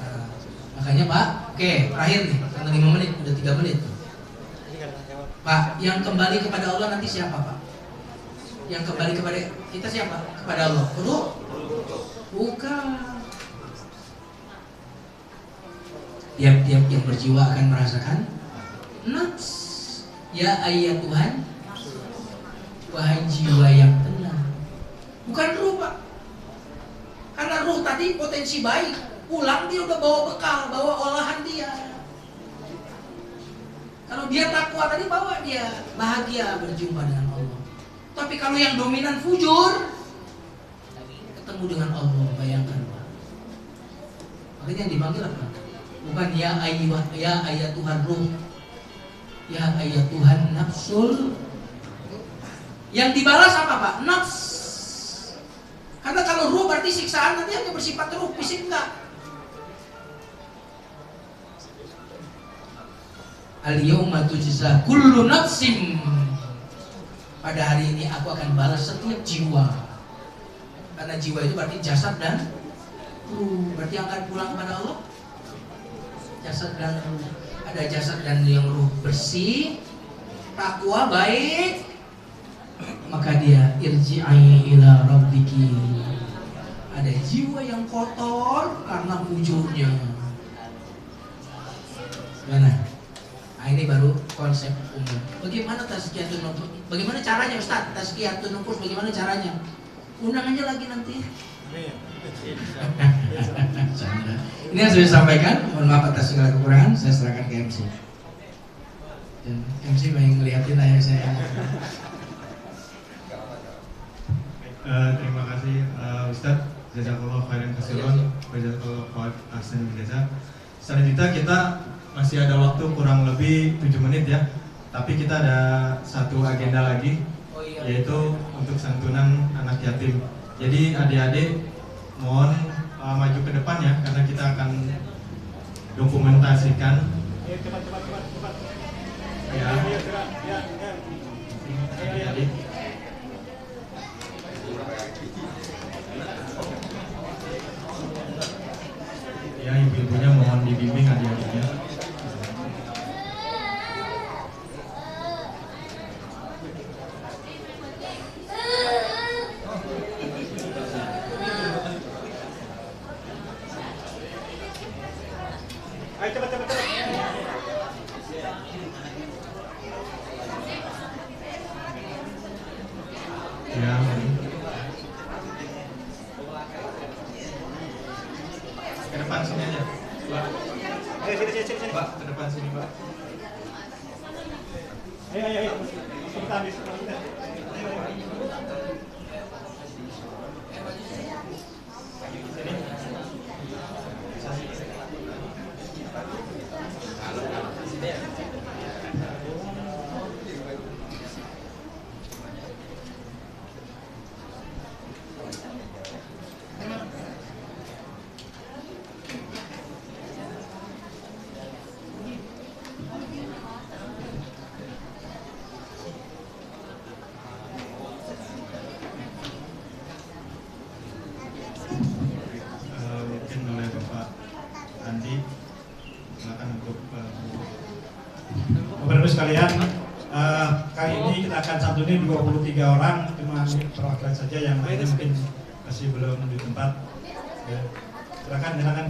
Nah, makanya Pak, oke terakhir nih, karena 5 menit, udah 3 menit. Pak, yang kembali kepada Allah nanti siapa, Pak? Yang kembali kepada kita siapa? Kepada Allah. Bukan. Tiap-tiap yang berjiwa akan merasakan nafs. Ya ayat Tuhan, wahai jiwa yang tenang. Bukan ruh, Pak. Karena ruh tadi potensi baik, pulang dia udah bawa bekal, bawa olahan dia. Kalau dia takwa tadi bawa dia bahagia berjumpa dengan Allah. Tapi kalau yang dominan fujur, ketemu dengan Allah, bayangkan, Pak. Makanya yang dipanggil apa? Bukan ya ayat Tuhan ruh, ya ayat Tuhan nafsul. Yang dibalas apa, Pak? Nafs. Karena kalau ruh berarti siksaan nanti hanya bersifat ruh, fisik enggak. Al-yawma tujza kullu nafsim. Pada hari ini aku akan balas setiap jiwa. Karena jiwa itu berarti jasad dan ruh. Berarti yang akan pulang kepada Allah jasad dan ruh. Ada jasad dan yang ruh bersih, takwa baik, maka dia irji'i ila rabbiki. Ada jiwa yang kotor karena fujurnya. Gimana? Nah, ini baru konsep umum. Bagaimana tazkiyatun nufus? Bagaimana caranya, Ustaz? Tazkiyatun nufus bagaimana caranya? Undang aja lagi nanti. Ini yang saya sampaikan. Mohon maaf atas segala kekurangan. Saya serahkan ke MC. Dan MC pengen ngeliatin ayah saya. Terima kasih Ustadz. Jazakallah khairan katsiran. Jazakallah khairan jazak. Selanjutnya kita masih ada waktu kurang lebih 7 menit ya. Tapi kita ada satu agenda lagi, yaitu untuk santunan anak yatim. Jadi adik-adik mohon maju ke depan ya, karena kita akan dokumentasikan. Ya. Adik-adik. ibu-ibunya mohon dibimbing adik-adiknya. Ya, ke depan sini aja, Pak. Sini. Pak, ke depan sini, Pak. Ayo. Kita habis. Mungkin oleh Bapak Andi, silakan untuk Bapak Ibu sekalian, kali ini kita akan santunin 23 orang, cuma perwakilan saja, yang lainnya mungkin masih belum di tempat. Ya. Silakan yang ada.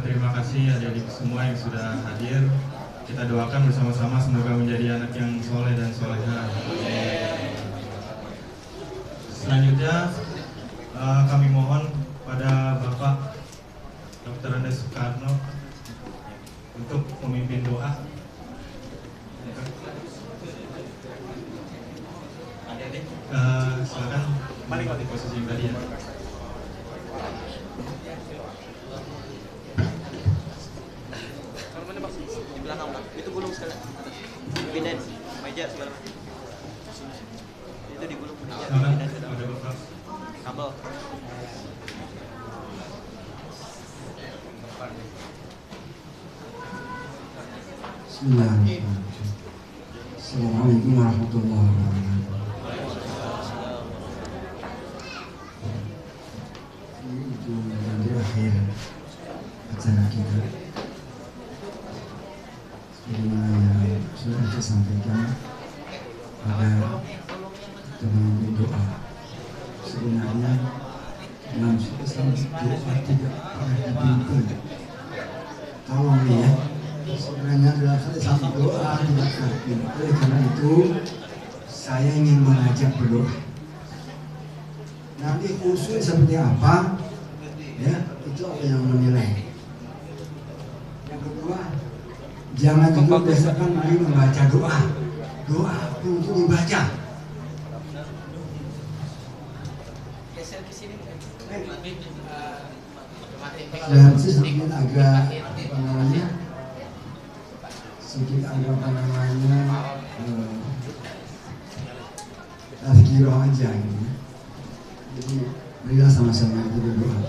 Terima kasih adik-adik semua yang sudah hadir. Kita doakan bersama-sama semoga menjadi anak yang soleh dan soleha. Selanjutnya kami mohon pada Bapak Dr. Andes Soekarno untuk memimpin doa. Silakan balik di posisi yang tadi ya. Di belakang bang, itu gulung sekali. Pindahin meja segala macam. Itu digulung meja. Pindahin ke dalam. Kabel. Bismillahirrahmanirrahim. Assalamualaikum warahmatullahi wabarakatuh. Ini itu menjadi akhir acara kita. Sebagaimana yang sudah saya sampaikan pada teman doa, sebenarnya dalam Islam doa tidak pernah dipinta. Tolong ya, sebenarnya adalah satu doa tidak pernah dipinta. Oleh karena itu saya ingin mengajak berdoa. Nanti khusus seperti apa, ya itu apa yang menilai. Yang kedua, jangan juga biasakan lagi membaca doa. Doa untuk dibaca. Dan sedikit agak apa namanya, tazkirah aja gitu. Jadi marilah sama-sama kita berdoa.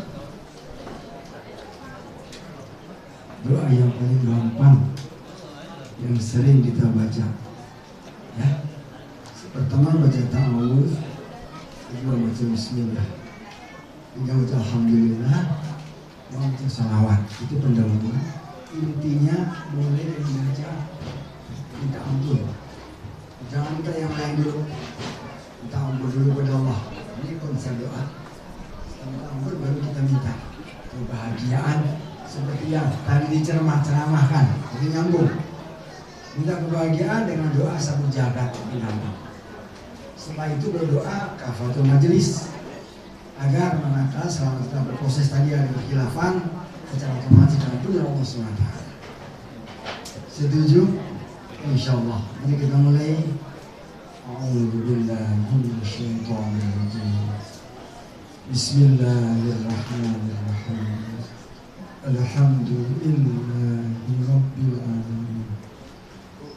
Doa yang paling gampang, yang sering kita baca, ya. Pertama baca ta'awudz, kedua baca bismillah, ketiga baca alhamdulillah, yang baca salawat. Itu pendahuluan. Intinya boleh membaca minta ampun. Jangan minta yang lain dulu. Minta ampun dulu pada Allah. Ini konsep doa. Minta ampun baru kita minta kebahagiaan seperti yang tadi diceramahkan. Jadi nyambung. Minta kebahagiaan dengan doa satu jagat gampang. Setelah itu berdoa kafatul majelis agar manakala selama kita berproses tadi ada kekhilafan secara otomatis dan itu Allah SWT. Setuju? Insyaallah. Mari kita mulai. A'udzubillahi minasyaitonir rajim. Bismillahirrahmanirrahim. Alhamdulillahi Rabbil Alamin.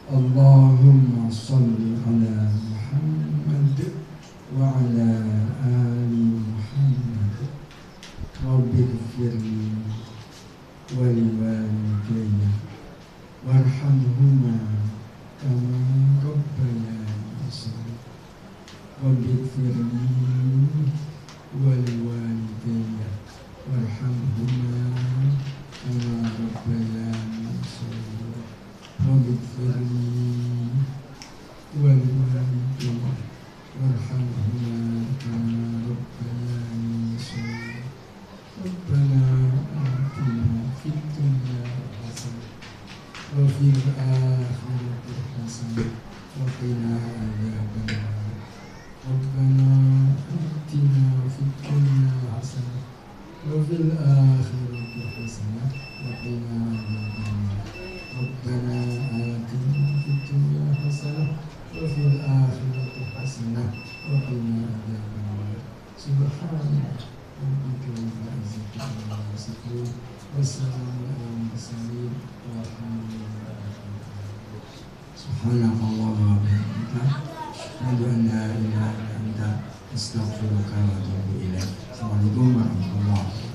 Allahumma salli ala Muhammad wa ala ali Muhammad. Rabbighfirli wa liwalidayya warhamhuma kama rabbayani shaghira. Rabbighfirli wa liwalidayya warhamhuma kama rabbayani shaghira. Rabbighfirli wa liwalidayya warhamhuma kama rabbayani shaghira. Rabbana atina fid dunya hasanah wa fil akhirati hasanah wa qina adzabannar. Rabbana atina fid dunya hasanah wa fil akhirati hasanah wa qina adzabannar. Rabbana atina fid dunya hasanah wa fil akhirati hasanah wa qina adzabannar. Subhanallah. Subhanallah wa bihamdika asyhadu an la ilaha illa anta astaghfiruka wa atubu ilaik. Assalamualaikum warahmatullahi wabarakatuh.